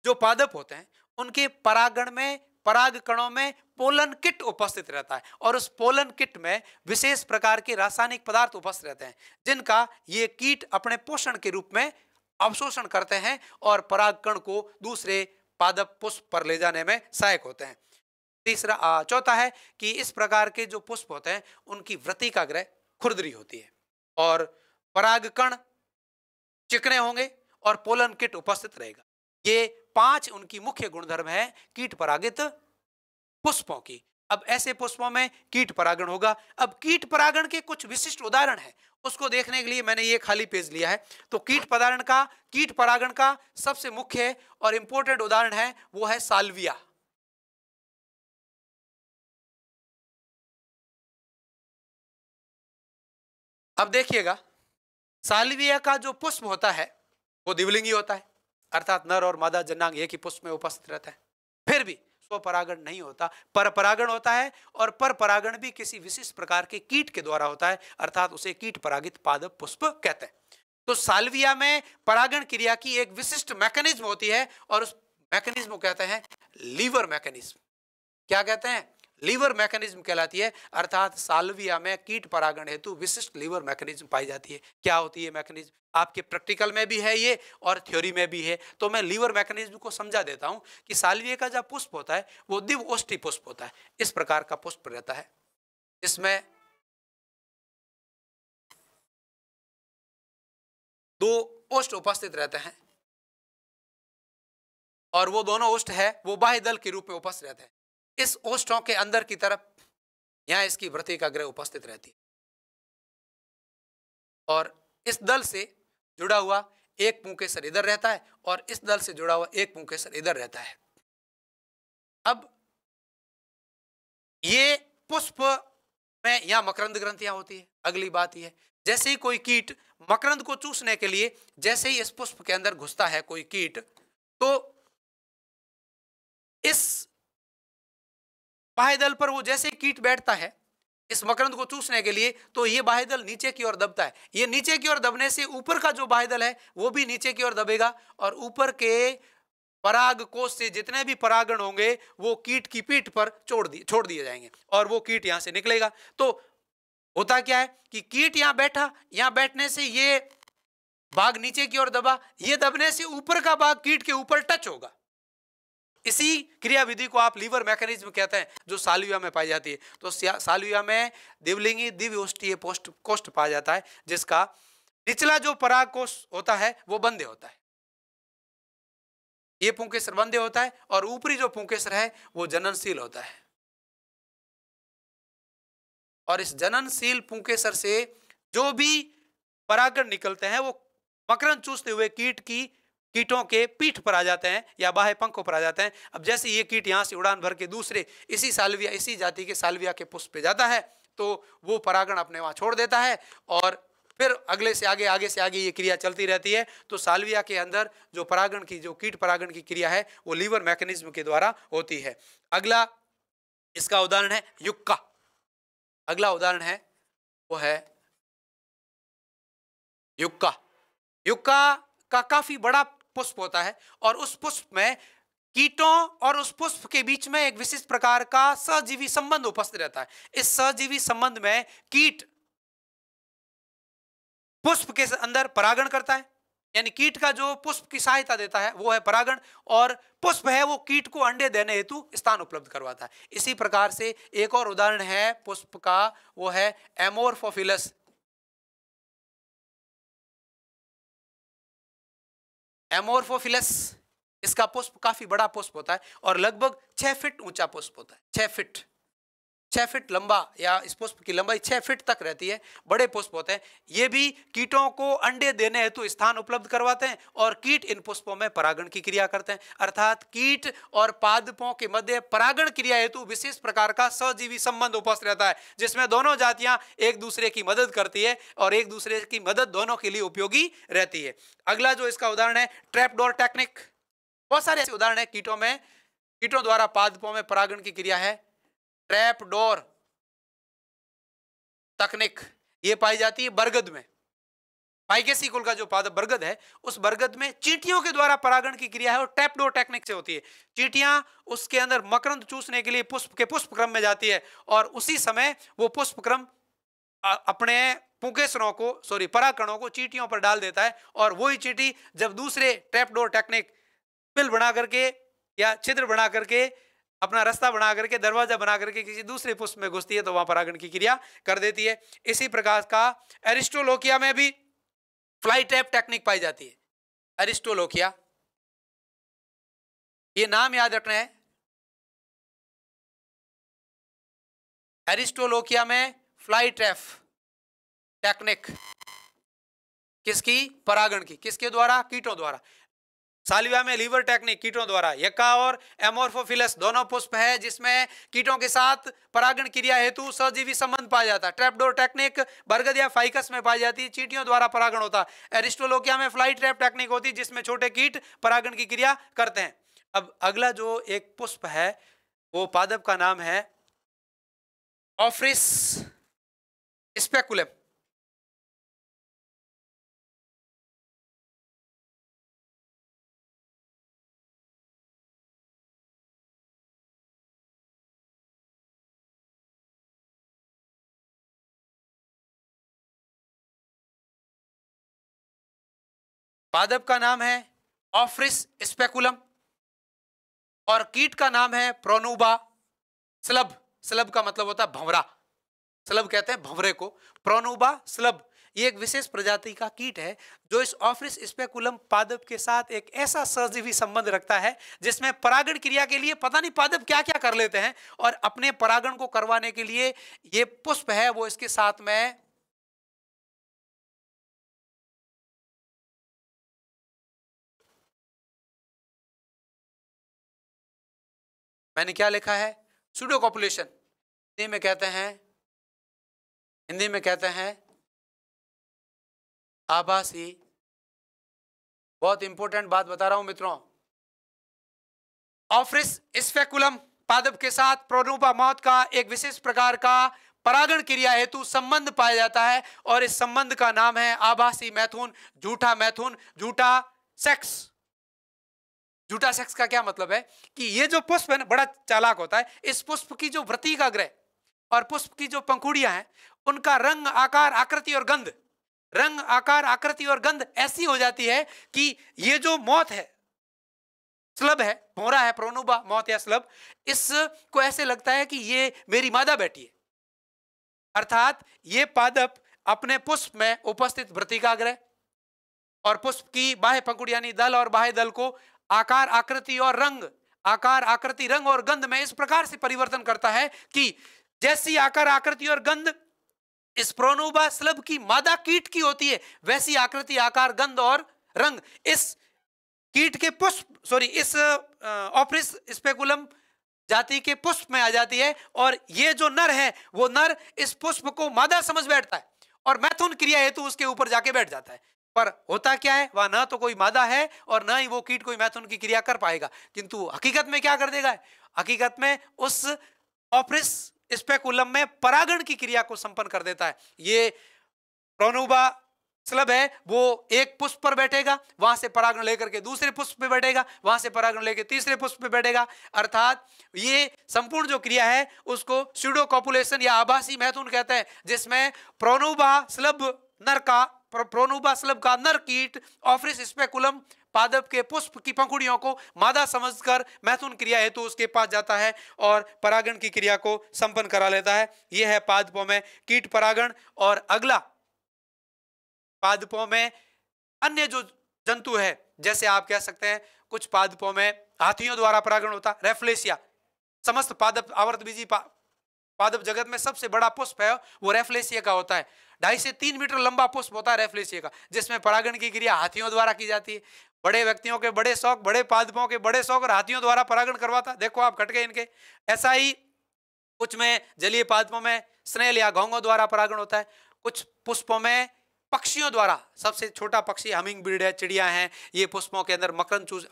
जो पादप होते हैं उनके परागण में पराग कणों में पोलन किट उपस्थित रहता है, और उस पोलन किट में विशेष प्रकार के रासायनिक पदार्थ उपस्थित रहते हैं जिनका ये कीट अपने पोषण के रूप में अवशोषण करते हैं और पराग कण को दूसरे पादप पुष्प पर ले जाने में सहायक होते हैं। चौथा है कि इस प्रकार के जो पुष्प होते हैं उनकी वृत्तिका गृह खुरदरी होती है और पराग कण चिकने होंगे और पोलन किट उपस्थित रहेगा। ये 5 उनकी मुख्य गुणधर्म है कीट परागित पुष्पों की। अब ऐसे पुष्पों में कीट परागण होगा। अब कीट परागण के कुछ विशिष्ट उदाहरण हैं, उसको देखने के लिए मैंने ये खाली पेज लिया है। तो कीट परागण का सबसे मुख्य और इंपॉर्टेंट उदाहरण है वो है साल्विया। अब देखिएगा, साल्विया का जो पुष्प होता है वो द्विलिंगी होता है, अर्थात नर और मादा जनांग एक ही पुष्प में उपस्थित रहता है। फिर भी स्वपरागण नहीं होता, पर परागण होता है, और पर परागण भी किसी विशिष्ट प्रकार के कीट के द्वारा होता है, अर्थात उसे कीट परागित पादप पुष्प कहते हैं। तो साल्विया में परागण क्रिया की एक विशिष्ट मैकेनिज्म होती है, और उस मैकेनिज्म को कहते हैं लीवर मैकेनिज्म। क्या कहते हैं? लीवर मैकेनिज्म कहलाती है, अर्थात साल्विया में कीट परागण हेतु विशिष्ट लीवर मैकेनिज्म पाई जाती है। क्या होती है मैकेनिज्म? आपके प्रैक्टिकल में भी है ये और थ्योरी में भी है, तो मैं लीवर मैकेनिज्म को समझा देता हूं कि साल्विया का जो पुष्प होता है वो द्विओष्ठी पुष्प होता है। इस प्रकार का पुष्प रहता है, इसमें दो ओष्ठ उपस्थित रहते हैं, और वो दोनों ओष्ठ है वो बाह्य दल के रूप में उपस्थित रहते हैं। इस ओष्ठों के अंदर की तरफ यहां इसकी वृत्तिका ग्रह उपस्थित रहती है, और इस दल से जुड़ा हुआ एक पुंकेसर इधर रहता है, और इस दल से जुड़ा हुआ एक पुंकेसर इधर रहता है। अब ये पुष्प में यहां मकरंद ग्रंथियां होती है। अगली बात यह, जैसे ही कोई कीट मकरंद को चूसने के लिए जैसे ही इस पुष्प के अंदर घुसता है कोई कीट, तो इस बाह्य दल पर वो जैसे ही कीट बैठता है इस मकरंद को चूसने के लिए, तो ये बाह्य दल नीचे की ओर दबता है। ये नीचे की ओर दबने से ऊपर का जो बाह्य दल है वो भी नीचे की ओर दबेगा, और ऊपर के पराग कोष से जितने भी परागण होंगे वो कीट की पीठ पर छोड़ दिए जाएंगे, और वो कीट यहां से निकलेगा। तो होता क्या है कि कीट यहां बैठा, यहां बैठने से ये भाग नीचे की ओर दबा, ये दबने से ऊपर का भाग कीट के ऊपर टच होगा। इसी क्रिया विधि को आप लीवर मैकेनिज्म कहते हैं, जो साल्विया में पाई जाती है। तो साल्विया में द्विलिंगी द्विओष्ठीय कोष्ठ पाया जाता है, जिसका निचला जो पराग कोष होता है वो बंदे होता है, ये पुंकेसर बंदे होता है, और ऊपरी जो पुंकेसर है वो जननशील होता है। और इस जननशील पुंकेसर से जो भी परागण निकलते हैं वो मकरंद चूसते हुए कीटों के पीठ पर आ जाते हैं या बाह्य पंखों पर आ जाते हैं। अब जैसे ये कीट यहाँ से उड़ान भर के दूसरे इसी जाति के साल्विया के पुष्प पे जाता है, तो वो परागण अपने वहां छोड़ देता है, और फिर आगे से आगे ये क्रिया चलती रहती है। तो साल्विया के अंदर जो कीट परागण की क्रिया है वो लीवर मैकेनिज्म के द्वारा होती है। अगला इसका उदाहरण है युक्का। अगला उदाहरण है वो है युक्का। युक्का का काफी बड़ा पुष्प होता है, और उस पुष्प में कीटों और उस पुष्प के बीच में एक विशिष्ट प्रकार का सहजीवी संबंध उपस्थित रहता है। इस सहजीवी संबंध में कीट पुष्प के अंदर परागण करता है, यानी कीट का जो पुष्प की सहायता देता है वो है परागण, और पुष्प है वो कीट को अंडे देने हेतु स्थान उपलब्ध करवाता है। इसी प्रकार से एक और उदाहरण है पुष्प का, वो है एमोर्फोफिलस। एमोर्फोफिलस, इसका पुष्प काफी बड़ा पुष्प होता है, और लगभग 6 फीट ऊंचा पुष्प होता है। 6 फीट लंबा, या इस पुष्प की लंबाई 6 फीट तक रहती है। बड़े पुष्प होते हैं। ये भी कीटों को अंडे देने हेतु स्थान उपलब्ध करवाते हैं, और कीट इन पुष्पों में परागण की क्रिया करते हैं। अर्थात कीट और पादपों के मध्य परागण क्रिया हेतु विशेष प्रकार का सहजीवी संबंध उपस्थित रहता है, जिसमें दोनों जातियां एक दूसरे की मदद करती है, और एक दूसरे की मदद दोनों के लिए उपयोगी रहती है। अगला जो इसका उदाहरण है ट्रैपडोर टेक्निक। बहुत सारे ऐसे उदाहरण है कीटों द्वारा पादपों में परागण की क्रिया है। ट्रैपडोर तकनीक ये पाई जाती है बरगद में। फाइकेसी कुल का जो पादप बरगद है, उस बरगद में चींटियों के द्वारा परागण की क्रिया है, और ट्रैपडोर टेक्निक से होती है। चींटियां उसके अंदर मकरंद चूसने के लिए पुष्प क्रम में जाती है, और उसी समय वो पुष्प क्रम अपने परागकणों को चींटियों पर डाल देता है, और वही चींटी जब दूसरे ट्रैपडोर टेक्निक पिल बना करके या छिद्र बना करके अपना रास्ता बना करके दरवाजा बना करके किसी दूसरे पुष्प में घुसती है, तो वहां परागण की क्रिया कर देती है। इसी प्रकार का एरिस्टोलोकिया में भी फ्लाई ट्रैप टेक्निक पाई जाती है। एरिस्टोलोकिया, ये नाम याद रखना है। एरिस्टोलोकिया में फ्लाई ट्रैप टेक्निक किसकी? परागण की। किसके द्वारा? कीटों द्वारा। साल्विया में लीवर टेक्निक कीटों द्वारा, यक्का और एमोर्फोफिलस दोनों पुष्प है जिसमें कीटों के साथ परागण क्रिया हेतु सजीवी संबंध पाया जाता है। ट्रैपडोर टेक्निक बरगद या फाइकस में पाई जाती है, चींटियों द्वारा परागण होता है। एरिस्टोलोकिया में फ्लाई ट्रैप टेक्निक होती है जिसमें छोटे कीट परागण की क्रिया करते हैं। अब अगला जो एक पुष्प है वो पादप का नाम है ऑफ्रिस स्पेकुलम। पादप का नाम है ऑफ्रिस स्पेकुलम और कीट का नाम है प्रोनुबा स्लब। स्लब का मतलब होता है भंवरा, स्लब कहते हैं भंवरे को। प्रोनुबा स्लब ये एक विशेष प्रजाति का कीट है जो इस ऑफ्रिस स्पेकुलम पादप के साथ एक ऐसा सजीवी संबंध रखता है जिसमें परागण क्रिया के लिए पता नहीं पादप क्या क्या कर लेते हैं और अपने परागण को करवाने के लिए ये पुष्प है वो इसके साथ में मैंने क्या लिखा है सूडो कॉपुलेशन, हिंदी में कहते हैं आभासी। बहुत इंपॉर्टेंट बात बता रहा हूं मित्रों, ऑफ्रिस स्पेकुलम पादप के साथ प्रोनुबा मौत का एक विशेष प्रकार का परागण क्रिया हेतु संबंध पाया जाता है और इस संबंध का नाम है आभासी मैथुन, झूठा मैथुन, झूठा सेक्स। झूठा सेक्स का क्या मतलब है कि ये जो पुष्प है ना बड़ा चालाक होता है। इस पुष्प की जो वृत्तिकाग्र और पुष्प की जो पंखुड़ियां हैं उनका रंग आकार आकृति और गंध, रंग आकार आकृति और गंध ऐसी हो जाती है कि ये जो मौत है, स्लब है, भौरा है, प्रोनुबा मौत या स्लब, इसको ऐसे लगता है कि ये मेरी मादा बेटी है। अर्थात ये पादप अपने पुष्प में उपस्थित वृत्तिकाग्र और पुष्प की बाह्य पंखुड़ी यानी दल और बाह्य दल को आकार आकृति और रंग, आकार आकृति रंग और गंध में इस प्रकार से परिवर्तन करता है कि जैसी आकार आकृति और गंध इस प्रोनुबा स्लब की मादा कीट की होती है वैसी आकृति आकार गंध और रंग इस कीट के पुष्प इस ऑफ्रिस स्पेकुलम जाति के पुष्प में आ जाती है और ये जो नर है वो नर इस पुष्प को मादा समझ बैठता है और मैथुन क्रिया हेतु उसके ऊपर जाके बैठ जाता है। पर होता क्या है, वह ना तो कोई मादा है और ना ही वो कीट कोई मैथुन की क्रिया कर पाएगा, किंतु हकीकत में क्या कर देगा, हकीकत में उस ऑफ्रिस स्पेकुलम में परागण की क्रिया को संपन्न कर देता है। ये प्रोनुबा स्लब है वो एक पुष्प पर बैठेगा, वहां से परागण लेकर के दूसरे पुष्प पे बैठेगा, वहां से परागण लेकर तीसरे पुष्प पे बैठेगा। अर्थात ये संपूर्ण जो क्रिया है उसको स्यूडो कॉपुलेशन या आभासी मैथुन कहते हैं, जिसमें प्रोनुबा स्लब का नर कीट ऑफ्रिस स्पेकुलम पादप के पुष्प की पंखुड़ियों को मादा समझकर मैथुन क्रिया हेतु उसके पास जाता है और परागण की क्रिया को संपन्न करा लेता है। यह है पादपों में कीट परागण। और अगला पादपों में अन्य जो जंतु है, जैसे आप कह सकते हैं कुछ पादपों में हाथियों द्वारा परागण होता है, रेफ्लेसिया। समस्त पादप आवर्तबीजी पादप जगत में सबसे बड़ा पुष्प है वो रेफ्लेसिया का होता है। 2.5 से 3 मीटर लंबा पुष्प होता है रेफ्लेसिया का, जिसमें परागण की क्रिया हाथियों द्वारा की जाती है। बड़े व्यक्तियों के बड़े शौक, बड़े पादपों के बड़े शौक और हाथियों द्वारा परागण करवाता। देखो आप कट गए इनके। ऐसा ही कुछ में जलीय पादपों में स्नेल या घोंघों द्वारा परागण होता है। कुछ पुष्पों में पक्षियों द्वारा, सबसे छोटा पक्षी हमिंग बर्ड है, चिड़िया हैं, ये पुष्पों के अंदर मकरंद चूस।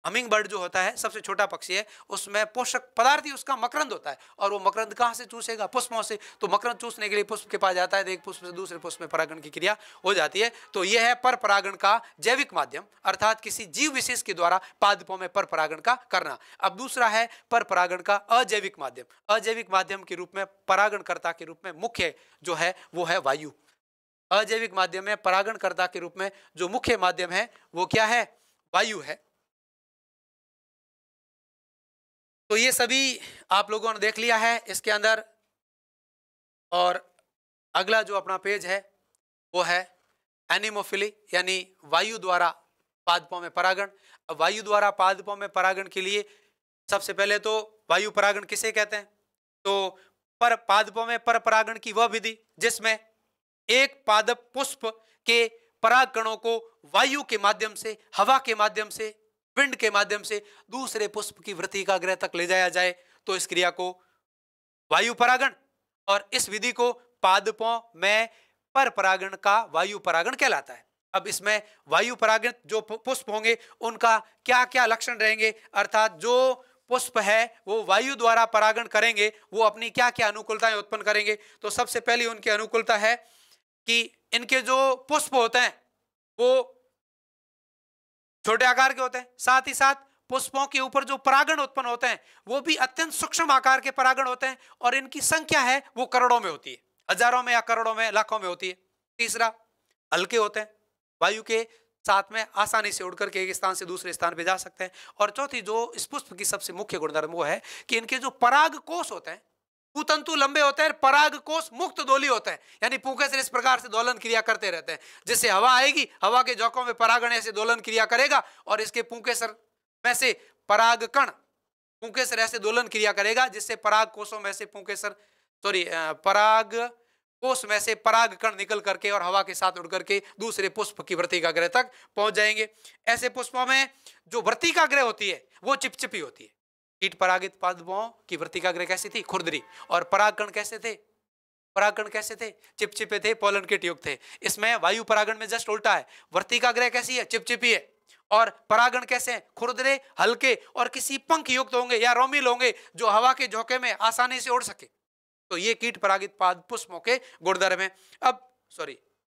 हमिंग बर्ड जो होता है सबसे छोटा पक्षी है, उसमें पोषक पदार्थ ही उसका मकरंद होता है और वो मकरंद कहाँ से चूसेगा, पुष्पों से। तो मकरंद चूसने के लिए पुष्प के पास जाता है, तो एक पुष्प से दूसरे पुष्प में परागण की क्रिया हो जाती है। तो यह है पर परागण का जैविक माध्यम, अर्थात किसी जीव विशेष के द्वारा पादपों में पर परागण का करना। अब दूसरा है पर परागण का अजैविक माध्यम। अजैविक माध्यम के रूप में परागणकर्ता के रूप में मुख्य जो है वो है वायु। अजैविक माध्यम में परागणकर्ता के रूप में जो मुख्य माध्यम है वो क्या है, वायु है। तो ये सभी आप लोगों ने देख लिया है इसके अंदर। और अगला जो अपना पेज है वो है एनिमोफिली, यानी वायु द्वारा पादपों में परागण। अब वायु द्वारा पादपों में परागण के लिए सबसे पहले तो वायु परागण किसे कहते हैं, तो पर पादपों में पर परागण की वह विधि जिसमें एक पादप पुष्प के पराग कणों को वायु के माध्यम से, हवा के माध्यम से, विंड के माध्यम से दूसरे पुष्प की वृत्तिकाग्र तक ले जाया जाए तो इस क्रिया को वायु परागण, और इस विधि को पादपों में पर परागण का वायु परागण कहलाता है। अब इसमें वायु परागण जो पुष्प होंगे उनका क्या क्या लक्षण रहेंगे, अर्थात जो पुष्प है वो वायु द्वारा परागण करेंगे वो अपनी क्या क्या अनुकूलताएं उत्पन्न करेंगे। तो सबसे पहली उनकी अनुकूलता है कि इनके जो पुष्प होते हैं वो छोटे आकार के होते हैं, साथ ही साथ पुष्पों के ऊपर जो परागण उत्पन्न होते हैं वो भी अत्यंत सूक्ष्म आकार के परागण होते हैं, और इनकी संख्या है वो करोड़ों में होती है, हजारों में या करोड़ों में, लाखों में होती है। तीसरा, हल्के होते हैं, वायु के साथ में आसानी से उड़कर के एक स्थान से दूसरे स्थान पे जा सकते हैं। और चौथी जो इस पुष्प की सबसे मुख्य गुणधर्म वो है कि इनके जो पराग कोष होते हैं कुतंतु लंबे होते हैं, पराग कोष मुक्त दोली होते हैं, यानी पूंखे से इस प्रकार से दोलन क्रिया करते रहते हैं। जिससे हवा आएगी, हवा के झोंकों में परागण ऐसे दोलन क्रिया करेगा और इसके पुंकेसर में से पराग कण पुंकेसर ऐसे दोलन क्रिया करेगा, जिससे पराग कोषों में से पराग कोष में से पराग कण निकल करके और हवा के साथ उड़ करके दूसरे पुष्प की वृत्तिकाग्र तक पहुंच जाएंगे। ऐसे पुष्पों में जो वृत्तिकाग्र होती है वो चिपचिपी होती है। कीट परागित पादपों की वृत्तिकाग्र कैसी थी? खुरदरी। और परागकण कैसे थे? परागकण कैसे थे? चिपचिपे थे, पोलन किट युक्त थे। इसमें वायु परागण में जस्ट उल्टा है, वृत्तिकाग्र कैसी है? चिपचिपी है। और परागण कैसे हैं? खुरदरे, हल्के और किसी पंख युक्त होंगे या रोमिल होंगे जो हवा के झोंके में आसानी से उड़ सके। तो ये कीट परागित पाद पुष्पों के गुणधर्म है। अब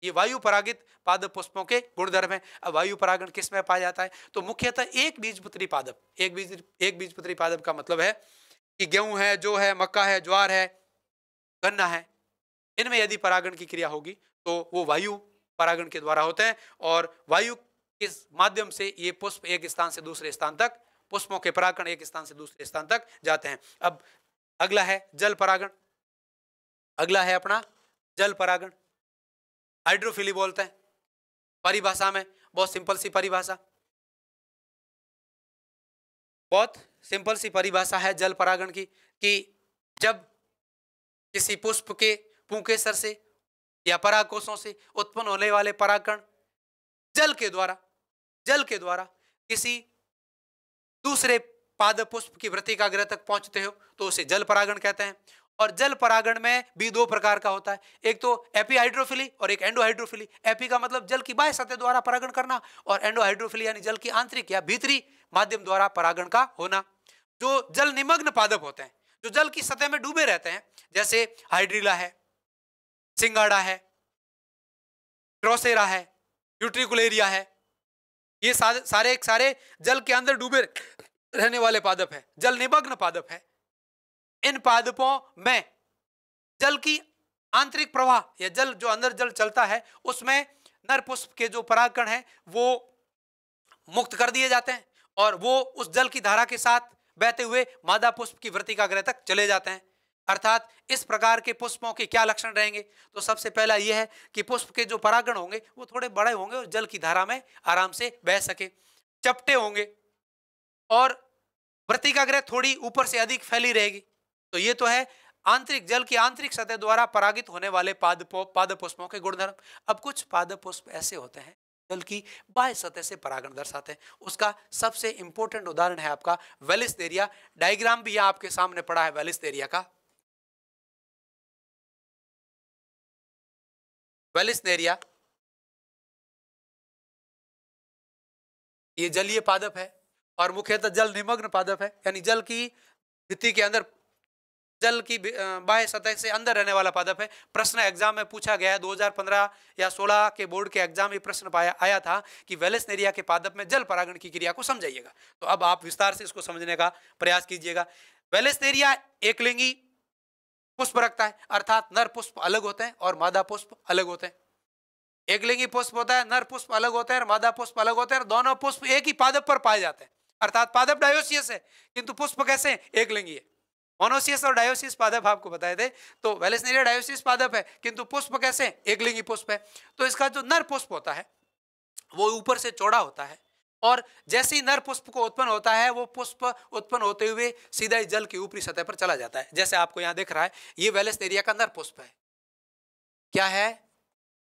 ये वायु परागित पादप पुष्पों के गुणधर्म है। अब वायु परागण किस में पाया जाता है? तो मुख्यतः एक बीजपत्री पादप। एक बीजपत्री पादप का मतलब है कि गेहूं है, जौ है, मक्का है, ज्वार है, गन्ना है, इनमें यदि परागण की क्रिया होगी तो वो वायु परागण के द्वारा होते हैं, और वायु के माध्यम से ये पुष्प एक स्थान से दूसरे स्थान तक, पुष्पों के परागण एक स्थान से दूसरे स्थान तक जाते हैं। अब अगला है जल परागण। अगला है अपना जल परागण, हाइड्रोफिली बोलते हैं परिभाषा में। बहुत सिंपल सी परिभाषा, बहुत सिंपल सी परिभाषा है जल परागण की, कि जब किसी पुष्प के पुंकेसर से या परागकोशों से उत्पन्न होने वाले परागकण जल के द्वारा किसी दूसरे पादप पुष्प की वृत्तिकाग्र तक पहुंचते हो तो उसे जल परागण कहते हैं। और जल परागण में भी दो प्रकार का होता है, एक तो एपीहाइड्रोफिली और एक एंडोहाइड्रोफिली। एपी का मतलब जल की बाह्य सतह द्वारा परागण करना, और एंडोहाइड्रोफिली यानी जल की आंतरिक या भीतरी माध्यम द्वारा परागण का होना। जो जल निमग्न पादप होते हैं, जो जल की सतह में डूबे रहते हैं, जैसे हाइड्रीला है, सिंगाड़ा है, ड्रोसेरा है, यूट्रिकुलेरिया है, ये सारे जल के अंदर डूबे रहने वाले पादप है, जल निमग्न पादप है। इन पादपों में जल की आंतरिक प्रवाह या जल जो अंदर जल चलता है उसमें नर पुष्प के जो परागकण है वो मुक्त कर दिए जाते हैं, और वो उस जल की धारा के साथ बहते हुए मादा पुष्प की वृत्तिकाग्र तक चले जाते हैं। अर्थात इस प्रकार के पुष्पों के क्या लक्षण रहेंगे? तो सबसे पहला यह है कि पुष्प के जो परागण होंगे वो थोड़े बड़े होंगे और जल की धारा में आराम से बह सके, चपटे होंगे, और वृत्तिकाग्र थोड़ी ऊपर से अधिक फैली रहेगी। तो ये तो है आंतरिक जल की आंतरिक सतह द्वारा परागित होने वाले पादप पुष्पों के गुणधर्म। अब कुछ पादप पुष्प ऐसे होते हैं जल की बाह्य सतह से परागण दर्शाते हैं। उसका सबसे इंपॉर्टेंट उदाहरण है आपका वेलिस्टेरिया। डायग्राम भी आपके सामने पड़ा है वेलिस्टेरिया का। वेलिस्टेरिया ये जलीय पादप है और मुख्यतः जल निमग्न पादप है, यानी जल की भित्ति के अंदर, जल की बाह्य सतह से अंदर रहने वाला पादप है। प्रश्न एग्जाम में पूछा गया है 2015 या 16 के बोर्ड के एग्जाम में प्रश्न आया था कि वेलिस्टेरिया के पादप में जल परागण की क्रिया को समझाइएगा। तो अब आप विस्तार से इसको समझने का प्रयास कीजिएगा। वेलिस्टेरिया एकलिंगी पुष्प रखता है, अर्थात नर पुष्प अलग होते हैं और मादा पुष्प अलग होते हैं। एकलिंगी पुष्प होता है, नर पुष्प अलग होते हैं और मादा पुष्प अलग होते हैं, दोनों पुष्प एक ही पादप पर पाए जाते हैं। अर्थात पादप डायोसियस है किंतु पुष्प कैसे हैं? एकलिंगी है। मोनोसियस और डायोसियस पादप आपको बताए थे, तो वेलिस्टेरिया डायोसियस पादप है किंतु पुष्प कैसे? एकलिंगी पुष्प है। तो इसका जो नर पुष्प होता है वो ऊपर से चौड़ा होता है, और जैसे ही नर पुष्प को उत्पन्न होता है वो पुष्प उत्पन्न होते हुए सीधा ही जल की ऊपरी सतह पर चला जाता है। जैसे आपको यहाँ दिख रहा है, ये वेलिस्टेरिया का नर पुष्प है। क्या है?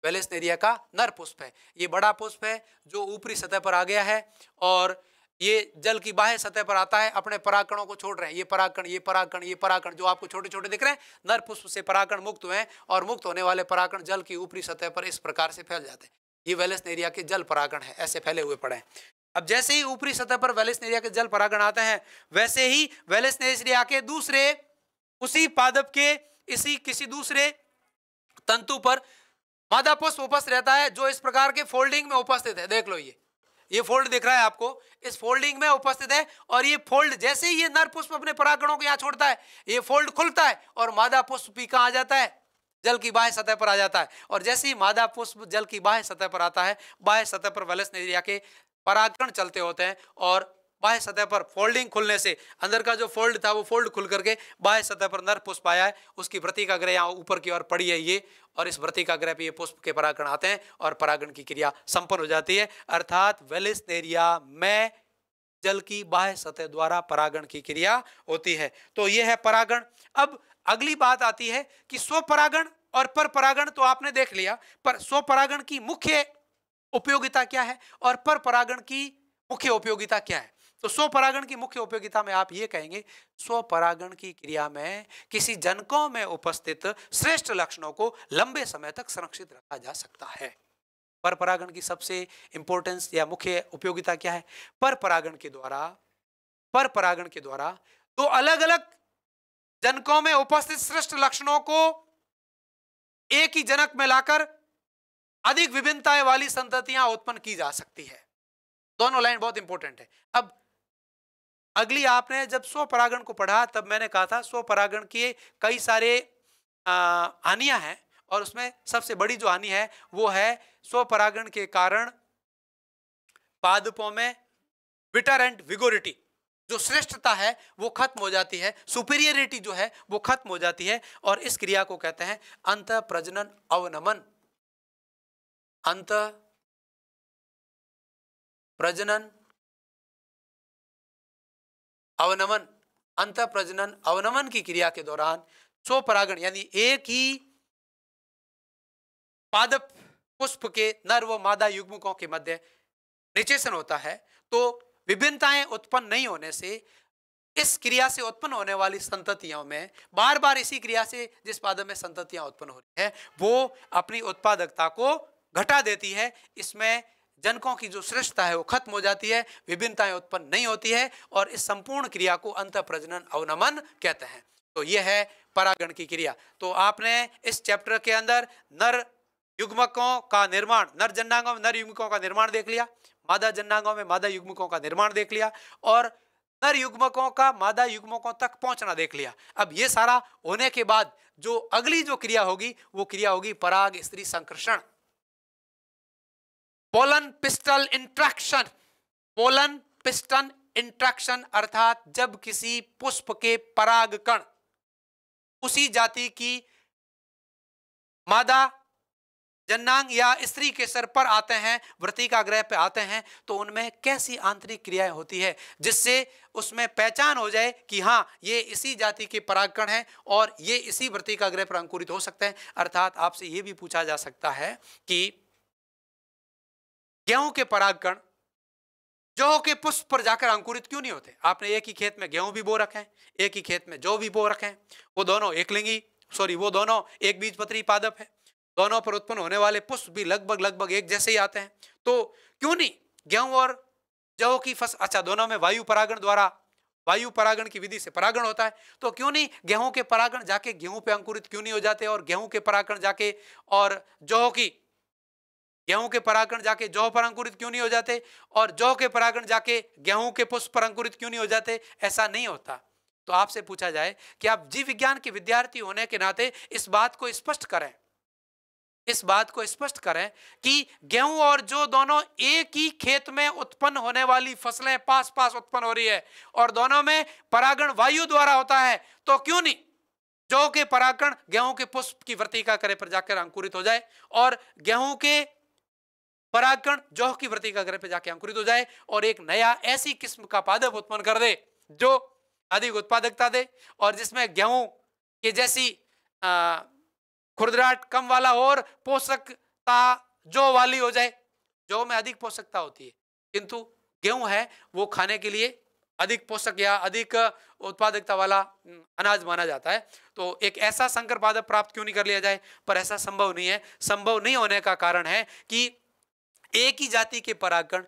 वेलेस्नेरिया का नर पुष्प है। ये बड़ा पुष्प है जो ऊपरी सतह पर आ गया है और ये जल की बाह्य सतह पर आता है, अपने परागकणों को छोड़ रहे हैं। ये परागकण, ये परागकण, ये परागकण जो आपको छोटे छोटे दिख रहे हैं, नर पुष्प से परागकण मुक्त हुए हैं और मुक्त होने वाले परागकण जल की ऊपरी सतह पर इस प्रकार से फैल जाते हैं। ये वेलेस्नेरिया के जल परागकण है, ऐसे फैले हुए पड़े हैं। अब जैसे ही ऊपरी सतह पर वेलेस्नेरिया के जल परागकण आते हैं, वैसे ही वेलेस्नेरिया के दूसरे उसी पादप के इसी किसी दूसरे तंतु पर मादा पुष्प उपस्थित रहता है, जो इस प्रकार के फोल्डिंग में उपस्थित है। देख लो, ये फोल्ड दिख रहा है आपको, इस फोल्डिंग में उपस्थित है। और ये फोल्ड जैसे ही ये नर पुष्प अपने परागकणों को यहाँ छोड़ता है, ये फोल्ड खुलता है और मादा पुष्प भी कहाँ आ जाता है, जल की बाह्य सतह पर आ जाता है। और जैसे ही मादा पुष्प जल की बाह्य सतह पर आता है, बाह्य सतह पर वेलेस्नेरिया के परागकण चलते होते हैं और बाह्य सतह पर फोल्डिंग खुलने से अंदर का जो फोल्ड था वो फोल्ड खुल करके बाह्य सतह पर नर पुष्प आया है। उसकी वृत्तिकाग्र यहाँ ऊपर की ओर पड़ी है ये, और इस वृत्तिकाग्र पे ये पुष्प के परागकण आते हैं और परागण की क्रिया संपन्न हो जाती है। अर्थात वेलेस्नेरिया में जल की बाह्य सतह द्वारा परागण की क्रिया होती है। तो ये है परागण। अब अगली बात आती है कि स्वपरागण और परपरागण तो आपने देख लिया, पर स्वपरागण की मुख्य उपयोगिता क्या है और परपरागण की मुख्य उपयोगिता क्या है। तो स्वपरागण की मुख्य उपयोगिता में आप ये कहेंगे, स्वपरागण की क्रिया में किसी जनकों में उपस्थित श्रेष्ठ लक्षणों को लंबे समय तक संरक्षित रखा जा सकता है। परपरागण की सबसे इंपॉर्टेंस या मुख्य उपयोगिता क्या है? परपरागण के द्वारा दो अलग अलग जनकों में उपस्थित श्रेष्ठ लक्षणों को एक ही जनक में लाकर अधिक विभिन्नताएं वाली संततियां उत्पन्न की जा सकती है। दोनों लाइन बहुत इंपॉर्टेंट है। अब अगली आपने जब स्वपरागण को पढ़ा तब मैंने कहा था स्वपरागण के कई सारे हानियां हैं, और उसमें सबसे बड़ी जो हानि है वो है स्वपरागण के कारण पादपों में विटर एंड विगोरिटी, जो श्रेष्ठता है वो खत्म हो जाती है, सुपीरियरिटी जो है वो खत्म हो जाती है। और इस क्रिया को कहते हैं अंतः प्रजनन अवनमन। अंतः प्रजनन अवनमन, अंतः प्रजनन अवनमन की क्रिया के दौरान स्वपरागण यानी एक ही पादप पुष्प के नर व मादा युग्मकों के मध्य निषेचन होता है। तो विभिन्नताएं उत्पन्न नहीं होने से इस क्रिया से उत्पन्न होने वाली संततियों में बार बार इसी क्रिया से जिस पादप में संततियां उत्पन्न हो रही है वो अपनी उत्पादकता को घटा देती है। इसमें जनकों की जो श्रेष्ठता है वो खत्म हो जाती है, विभिन्नताएं उत्पन्न नहीं होती है, और इस संपूर्ण क्रिया को अंतः प्रजनन अवनमन कहते हैं। तो यह है परागण की क्रिया। तो आपने इस चैप्टर के अंदर नर युग्मकों का निर्माण, नर जननांगों में नर युग्मकों का निर्माण देख लिया, मादा जननांगों में मादा युग्मकों का निर्माण देख लिया, और नर युग्मकों का मादा युग्मकों तक पहुंचना देख लिया। अब ये सारा होने के बाद जो अगली जो क्रिया होगी वो क्रिया होगी पराग स्त्री संकर्षण, pollen pistil interaction. Pollen pistil interaction अर्थात जब किसी पुष्प के परागकण उसी जाति की मादा जननांग या स्त्री के सर पर आते हैं, वृत्तिकाग्र पे आते हैं, तो उनमें कैसी आंतरिक क्रियाएं होती है जिससे उसमें पहचान हो जाए कि हाँ ये इसी जाति के परागकण हैं और ये इसी वृत्तिकाग्र पर अंकुरित हो सकते हैं। अर्थात आपसे ये भी पूछा जा सकता है कि गेहूं के परागकण जौ के पुष्प पर जाकर अंकुरित क्यों नहीं होते? आपने एक ही खेत में गेहूं भी बो रखे हैं, एक ही खेत में जौ भी बो रखे हैं, वो दोनों एक बीजपत्री पादप है, दोनों पर उत्पन्न होने वाले पुष्प भी लगभग एक जैसे ही आते हैं, तो क्यों नहीं गेहूं और जौ की फसल, अच्छा दोनों में वायु परागण की विधि से परागण होता है, तो क्यों नहीं गेहूं के परागण जाके गेहूं पे अंकुरित क्यों नहीं हो जाते, और गेहूं के परागण जाके और गेहूं के परागण जाके जौ पर अंकुरित क्यों नहीं हो जाते, और जौ के परागण जाके गेहूं के पुष्प पर अंकुरित क्यों नहीं हो जाते? ऐसा नहीं होता। तो आपसे पूछा जाए कि आप जीव विज्ञान के विद्यार्थी होने के नाते इस बात को स्पष्ट करें कि गेहूं और जौ दोनों एक ही खेत में उत्पन्न होने वाली फसलें पास पास उत्पन्न हो रही है और दोनों में परागण वायु द्वारा होता है, तो क्यों नहीं जौ के परागण गेहूं के पुष्प की वृत्तिकाग्र पर जाकर अंकुरित हो जाए और गेहूं के परागकण जौ की वृत्तिकाग्र पे जाके अंकुरित हो जाए और एक नया ऐसी किस्म का पादप उत्पन्न कर दे जो अधिक उत्पादकता दे और जिसमें गेहूं के जैसी खुरदराहट कम वाला और पोषक पोषकता जौ वाली हो जाए, जौ में अधिक पोषकता होती है, किंतु गेहूं है वो खाने के लिए अधिक पोषक या अधिक उत्पादकता वाला अनाज माना जाता है। तो एक ऐसा संकर पादप प्राप्त क्यों नहीं कर लिया जाए? पर ऐसा संभव नहीं है। संभव नहीं होने का कारण है कि एक ही जाति के परागकण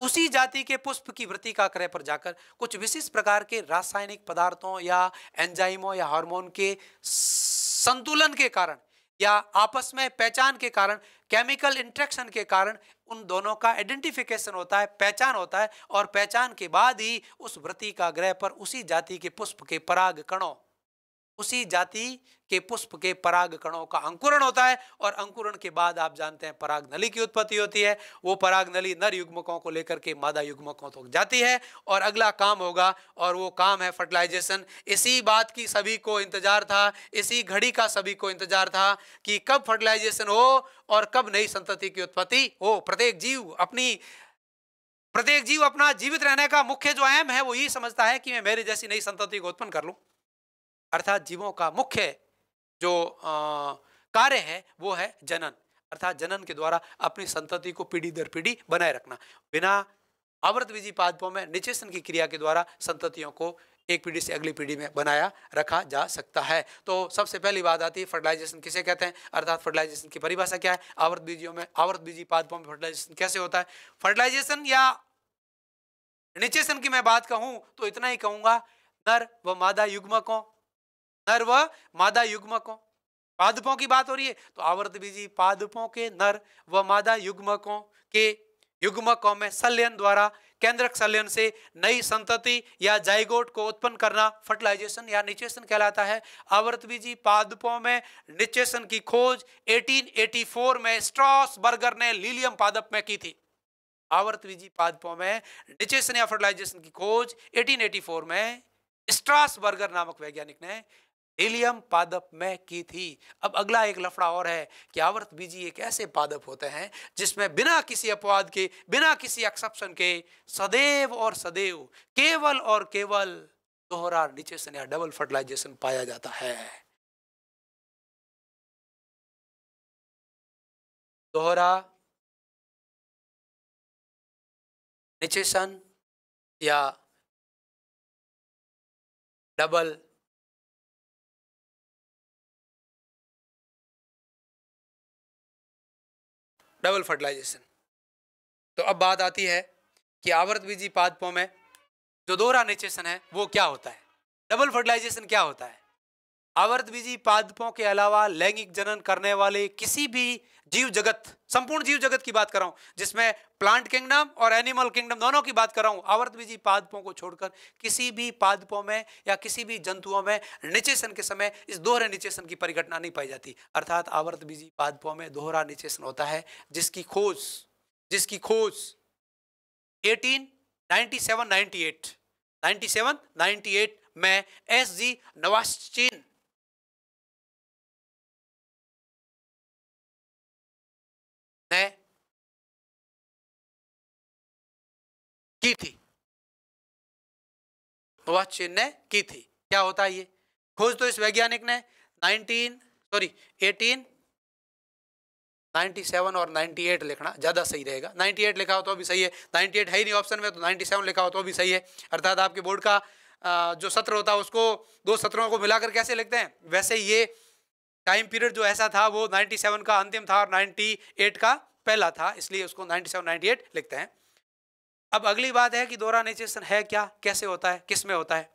उसी जाति के पुष्प की वृत्ति का क्रय पर जाकर कुछ विशिष्ट प्रकार के रासायनिक पदार्थों या एंजाइमों या हार्मोन के संतुलन के कारण या आपस में पहचान के कारण, केमिकल इंटरेक्शन के कारण उन दोनों का आइडेंटिफिकेशन होता है, पहचान होता है, और पहचान के बाद ही उस वृत्ति का ग्रह पर उसी जाति के पुष्प के पराग कणों, उसी जाति के पुष्प के पराग कणों का अंकुरण होता है। और अंकुरण के बाद आप जानते हैं पराग नली की उत्पत्ति होती है। वो पराग नली नर युग्मकों को लेकर के मादा युग्मकों तक जाती है और अगला काम होगा, और वो काम है फर्टिलाइजेशन। इसी बात की सभी को इंतजार था, इसी घड़ी का सभी को इंतजार था कि कब फर्टिलाइजेशन हो और कब नई संतति की उत्पत्ति हो। प्रत्येक जीव अपना जीवित रहने का मुख्य जो अहम है वो यही समझता है कि मैं मेरी जैसी नई संतति को उत्पन्न कर लूं। अर्थात जीवों का मुख्य जो कार्य है वो है जनन, अर्थात जनन के द्वारा अपनी संतति को पीढ़ी दर पीढ़ी बनाए रखना। बिना आवर्तबीजी पादपों में निषेचन की क्रिया के द्वारा संततियों को एक पीढ़ी से अगली पीढ़ी में बनाया रखा जा सकता है। तो सबसे पहली बात आती है फर्टिलाइजेशन किसे कहते हैं, अर्थात फर्टिलाइजेशन की परिभाषा क्या है। आवर्तबीजी पादपों में फर्टिलाइजेशन कैसे होता है? फर्टिलाइजेशन या निषेचन की मैं बात कहूं तो इतना ही कहूंगा, नर व मादा युग्मकों पादपों की बात हो रही है तो आवर्तबीजी पादपों के नर व मादा युग्मकों में संलयन द्वारा, केंद्रक संलयन से नई संतति या जाइगोट को उत्पन्न करना फर्टिलाइजेशन या निषेचन कहलाता है। आवर्तबीजी पादपों में निषेचन की खोज 1884 में स्ट्रॉसबर्गर ने लीलियम पादप में की थी। आवर्तबीजी पादपों में निषेचन या फर्टिलाइजेशन की खोज 1884 में स्ट्रॉसबर्गर नामक वैज्ञानिक ने हीलियम पादप में की थी। अब अगला एक लफड़ा और है कि आवर्तबीजी एक ऐसे पादप होते हैं जिसमें बिना किसी अपवाद के, बिना किसी एक्सेप्शन के सदैव और सदैव केवल और केवल दोहरा निषेचन या डबल फर्टिलाइजेशन पाया जाता है। दोहरा निषेचन या डबल फर्टिलाइजेशन। तो अब बात आती है कि आवर्तबीजी पादपों में जो दोहरा निषेचन है वो क्या होता है, डबल फर्टिलाइजेशन क्या होता है। आवर्तबीजी पादपों के अलावा लैंगिक जनन करने वाले किसी भी जीव जगत, संपूर्ण जीव जगत की बात कर रहा हूं जिसमें प्लांट किंगडम और एनिमल किंगडम दोनों की बात कर रहा हूं, आवर्तबीजी पादपों को छोड़कर किसी भी पादपों में या किसी भी जंतुओं में निषेचन के समय इस दोहरे निषेचन की परिघटना नहीं पाई जाती। अर्थात आवर्तबीजी पादपों में दोहरा निषेचन होता है जिसकी खोज 1897-98 में एस.जी. नवास्चिन ने की थी। नवास्चिन ने की थी। क्या होता है ये खोज? तो इस वैज्ञानिक ने 1897 और 98 लिखना ज्यादा सही रहेगा। 98 लिखा हो तो भी सही है, 98 है ही नहीं ऑप्शन में, तो 97 लिखा हो तो भी सही है। अर्थात आपके बोर्ड का जो सत्र होता है उसको दो सत्रों को मिलाकर कैसे लिखते हैं, वैसे ये टाइम पीरियड जो ऐसा था वो 97 का अंतिम था और 98 का पहला था, इसलिए उसको 97-98 लिखते हैं। अब अगली बात है कि दोहरा निषेचन है क्या, कैसे होता है, किस में होता है।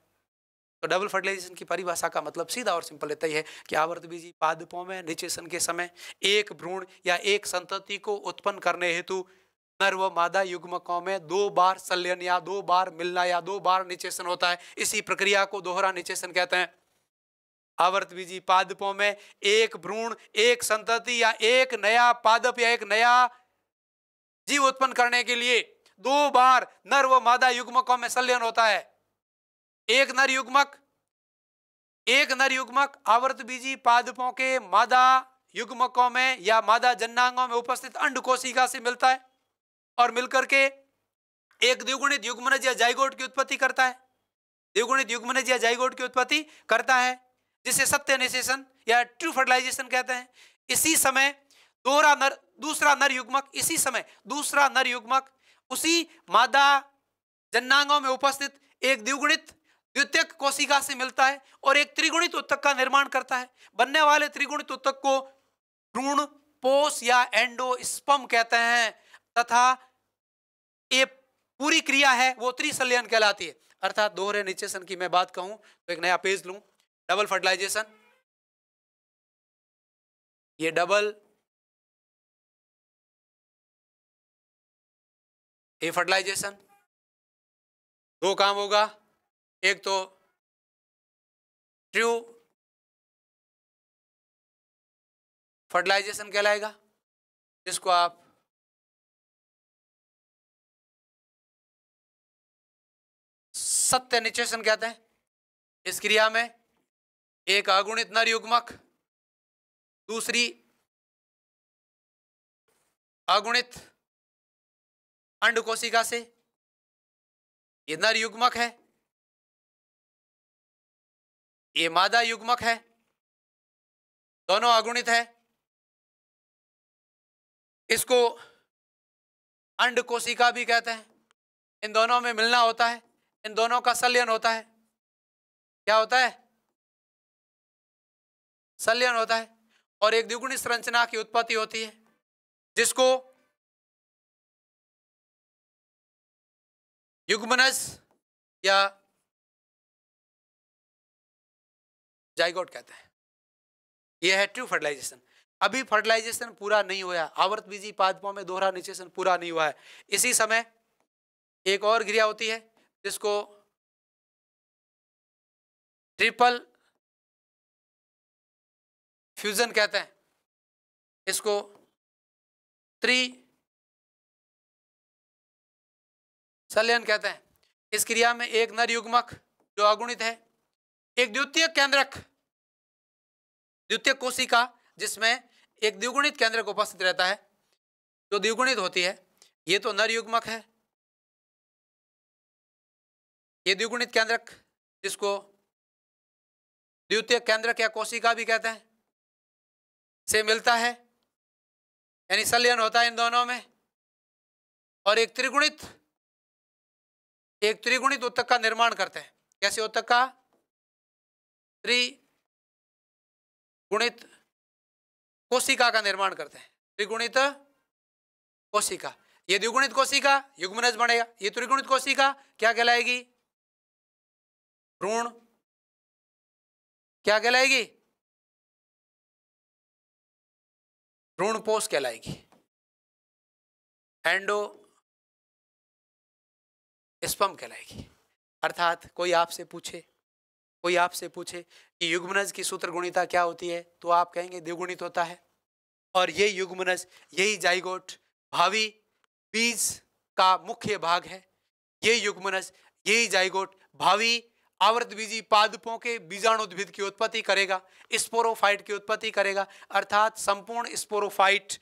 तो डबल फर्टिलाइजेशन की परिभाषा का मतलब सीधा और सिंपल इतना ही है कि आवर्तबीजी पादपों में निषेचन के समय एक भ्रूण या एक संतति को उत्पन्न करने हेतु नर व मादा युग्मकों में 2 बार संलयन या 2 बार मिलना या 2 बार निषेचन होता है। इसी प्रक्रिया को दोहरा निषेचन कहते हैं। आवर्तबीजी पादपों में एक भ्रूण, एक संतति या एक नया पादप या एक नया जीव उत्पन्न करने के लिए 2 बार नर व मादा युग्मकों में संलयन होता है। एक नर युग्मक आवर्तबीजी पादपों के मादा युग्मकों में या मादा जन्नांगों में उपस्थित अंड कोशिका से मिलता है और मिलकर के एक द्विगुणित युग्मनज या जाइगोट की उत्पत्ति करता है। द्विगुणित युग्मनज या जाइगोट की उत्पत्ति करता है जिसे सत्य निषेचन या ट्रू फर्टिलाइजेशन कहते हैं। इसी समय दूसरा नर युग्मक इसी समय दूसरा नर युग्मक उसी मादा जननांगों में उपस्थित एक द्विगुणित द्वितीयक कोशिका से मिलता है और एक त्रिगुणित उत्तक का निर्माण करता है। बनने वाले त्रिगुणित उत्तक को भ्रूण पोष या एंडोस्पर्म कहते हैं तथा ये पूरी क्रिया है वो त्रिसंलयन कहलाती है। अर्थात दोहरे निषेचन की मैं बात कहूं तो एक नया पेज लूं, डबल फर्टिलाइजेशन, ये डबल ए फर्टिलाइजेशन, दो काम होगा, एक तो ट्रू फर्टिलाइजेशन कहलाएगा जिसको आप सत्य निषेचन कहते हैं। इस क्रिया में एक अगुणित नर युग्मक दूसरी अगुणित अंड कोशिका से, ये नर युग्मक है, ये मादा युग्मक है, दोनों अगुणित है, इसको अंड कोशिका भी कहते हैं। इन दोनों में मिलना होता है, इन दोनों का संलयन होता है। क्या होता है? संलयन होता है और एक द्विगुणित संरचना की उत्पत्ति होती है जिसको युग्मनज या जाइगोट कहते हैं। यह है ट्रू फर्टिलाइजेशन। अभी फर्टिलाइजेशन पूरा नहीं हुआ, आवर्त बीजी पादपों में दोहरा निषेचन पूरा नहीं हुआ है। इसी समय एक और क्रिया होती है जिसको ट्रिपल फ्यूजन कहते हैं, इसको त्रिसंलयन कहते हैं। इस क्रिया में एक नर युग्मक जो अगुणित है, एक द्वितीयक केंद्रक द्वितीयक कोशिका जिसमें एक द्विगुणित केंद्रक उपस्थित रहता है जो द्विगुणित होती है, ये तो नर युग्मक है, ये द्विगुणित केंद्रक जिसको द्वितीयक केंद्रक या कोशिका भी कहते हैं से मिलता है, यानी संलयन होता है इन दोनों में, और एक त्रिगुणित उत्तक का निर्माण करते हैं। कैसे उत्तक का? त्रिगुणित कोशिका का निर्माण करते हैं, त्रिगुणित कोशिका। ये द्विगुणित कोशिका युग्मनज बनेगा, ये त्रिगुणित कोशिका क्या कहलाएगी? भ्रूण। क्या कहलाएगी? भ्रूण पोष कहलाएगी, एंडोस्पर्म कहलाएगी। अर्थात कोई आपसे पूछे कि युग्मनज की सूत्र गुणिता क्या होती है तो आप कहेंगे द्विगुणित होता है, और ये युग्मनज यही जाइगोट भावी बीज का मुख्य भाग है। ये युग्मनज यही जाइगोट भावी आवर्त बीजी पादपों के बीजाणुद्भिद की उत्पत्ति करेगा, स्पोरोफाइट की उत्पत्ति करेगा। अर्थात संपूर्ण स्पोरोफाइट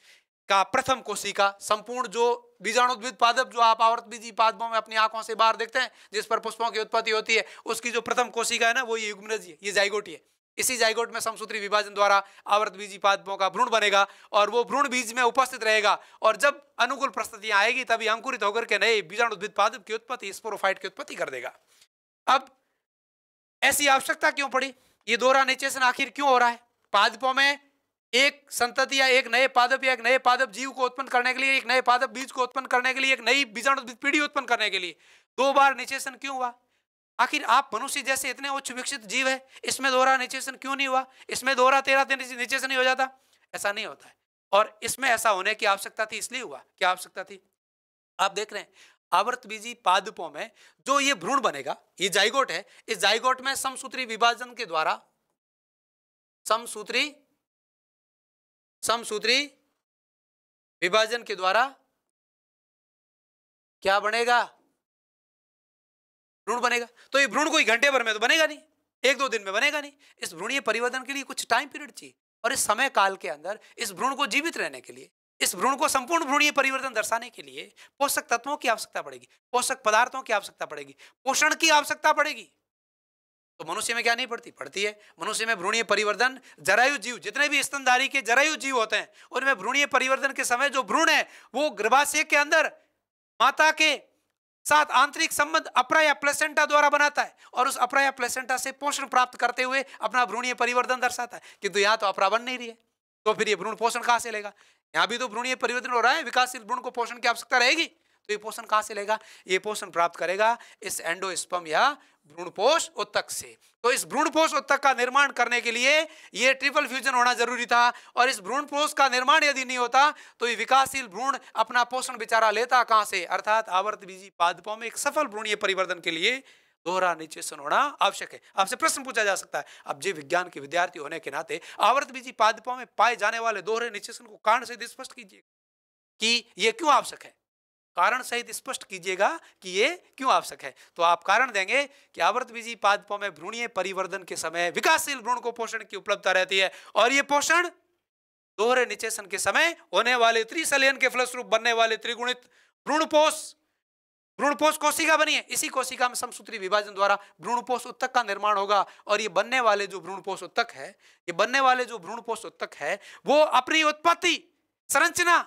का प्रथम कोशिका, संपूर्ण जो बीजाणुद्भिद पादप जो आप आवर्त बीजी पादपों में अपनी आंखों से बाहर देखते हैं जिस पर पुष्पों की उत्पत्ति होती है, उसकी जो प्रथम कोशिका है ना, वो ये युग्मनज है, ये जाइगोट है। इसी जाइगोट में समसूत्री विभाजन द्वारा आवर्त बीजी पादपों का भ्रूण बनेगा और वो भ्रूण बीज में उपस्थित रहेगा, और जब अनुकूल परिस्थितियां आएगी तभी अंकुरित होकर के नए बीजाणुद्भिद पादप की उत्पत्ति, स्पोरोफाइट की उत्पत्ति कर देगा। अब ऐसी आवश्यकता क्यों पड़ी? ये दोहरा निषेचन आखिर क्यों हो रहा है? पादपों में एक संतति या एक नए पादप या एक नए पादप जीव को उत्पन्न करने के लिए, एक नए पादप बीज को उत्पन्न करने के लिए, एक नई बीजाणुद्भिद पीढ़ी उत्पन्न करने के लिए दो बार निषेचन क्यों हुआ? आखिर आप मनुष्य जैसे इतने उच्च विकसित जीव है, इसमें दोहरा निषेचन क्यों नहीं हुआ? इसमें दोहरा 13 निषेचन ही हो जाता। ऐसा नहीं होता है, और इसमें ऐसा होने की आवश्यकता थी, इसलिए हुआ। क्या आवश्यकता थी? आप देख रहे हैं आवर्त बीजी पादपों में जो ये भ्रूण बनेगा, ये जाइगोट है, इस जाइगोट में समसूत्री विभाजन के द्वारा समसूत्री विभाजन के द्वारा क्या बनेगा? भ्रूण बनेगा। तो ये भ्रूण कोई घंटे भर में तो बनेगा नहीं, एक दो दिन में बनेगा नहीं। इस भ्रूणीय परिवर्तन के लिए कुछ टाइम पीरियड चाहिए, और इस समय काल के अंदर इस भ्रूण को जीवित रहने के लिए, इस भ्रूण को संपूर्ण भ्रूणीय परिवर्तन दर्शाने के लिए पोषक तत्वों की आवश्यकता पड़ेगी, पोषक पदार्थों की आवश्यकता पड़ेगी, पोषण की आवश्यकता पड़ेगी। तो मनुष्य में क्या नहीं पड़ती? पड़ती है। मनुष्य में भ्रूणीय परिवर्तन, जरायु जीव, जितने भी स्तनधारी के जरायु जीव होते हैं उनमें भ्रूणीय परिवर्तन के समय जो भ्रूण है वो गर्भाशय के अंदर माता के साथ आंतरिक संबंध अप्रा या प्लेसेंटा द्वारा बनाता है और उस अप्रा या प्लेसेंटा से पोषण प्राप्त करते हुए अपना भ्रूणीय परिवर्तन दर्शाता है। किंतु यहाँ तो अप्रा बन नहीं रही है, तो फिर ये भ्रूण पोषण कहां से लेगा? यहाँ भी तो भ्रूणीय परिवर्तन हो रहा है, विकासशील भ्रूण को पोषण की आवश्यकता रहेगी, तो ये पोषण कहां से लेगा? ये पोषण प्राप्त करेगा इस एंडोस्पर्म या भ्रूणपोष उत्तक से। तो इस भ्रूणपोष उत्तक का निर्माण करने के लिए ये ट्रिपल फ्यूजन होना जरूरी था, और इस भ्रूणपोष का निर्माण यदि नहीं होता तो ये विकासशील भ्रूण अपना पोषण बेचारा लेता कहां से? अर्थात आवर्तबीजी पादपों में एक सफल भ्रूणीय परिवर्तन के लिए दोहरा निषेचन होना आवश्यक है। आपसे प्रश्न पूछा जा सकता है, अब जीव विज्ञान के विद्यार्थी होने के नाते आवर्तबीजी पादपों में पाए जाने वाले दोहरे निषेचन को कारण सहित स्पष्ट कीजिए कि यह क्यों आवश्यक है। कारण सहित स्पष्ट कीजिएगा कि ये क्यों आवश्यक है। तो आप कारण देंगे कि आवर्तबीजी पादपों में भ्रूणीय परिवर्तन के समय विकासशील भ्रूण को पोषण की उपलब्धता रहती है, और ये पोषण दोहरे निषेचन के समय होने वाले त्रिसंलयन के फलस्वरूप बनने वाले त्रिगुणित भ्रूणपोष कोशिका बनी है। इसी कोशिका में समसूत्री विभाजन द्वारा भ्रूणपोष उत्तक का निर्माण होगा, और ये बनने वाले जो भ्रूणपोष उत्तक है वो अपनी उत्पत्ति, संरचना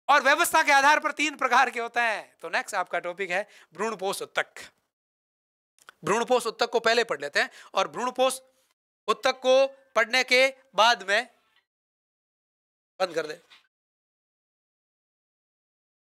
और व्यवस्था के आधार पर 3 प्रकार के होते हैं। तो नेक्स्ट आपका टॉपिक है भ्रूणपोष उत्तक। भ्रूणपोष उत्तक को पहले पढ़ लेते हैं, और भ्रूणपोष उत्तक को पढ़ने के बाद में बंद कर दे।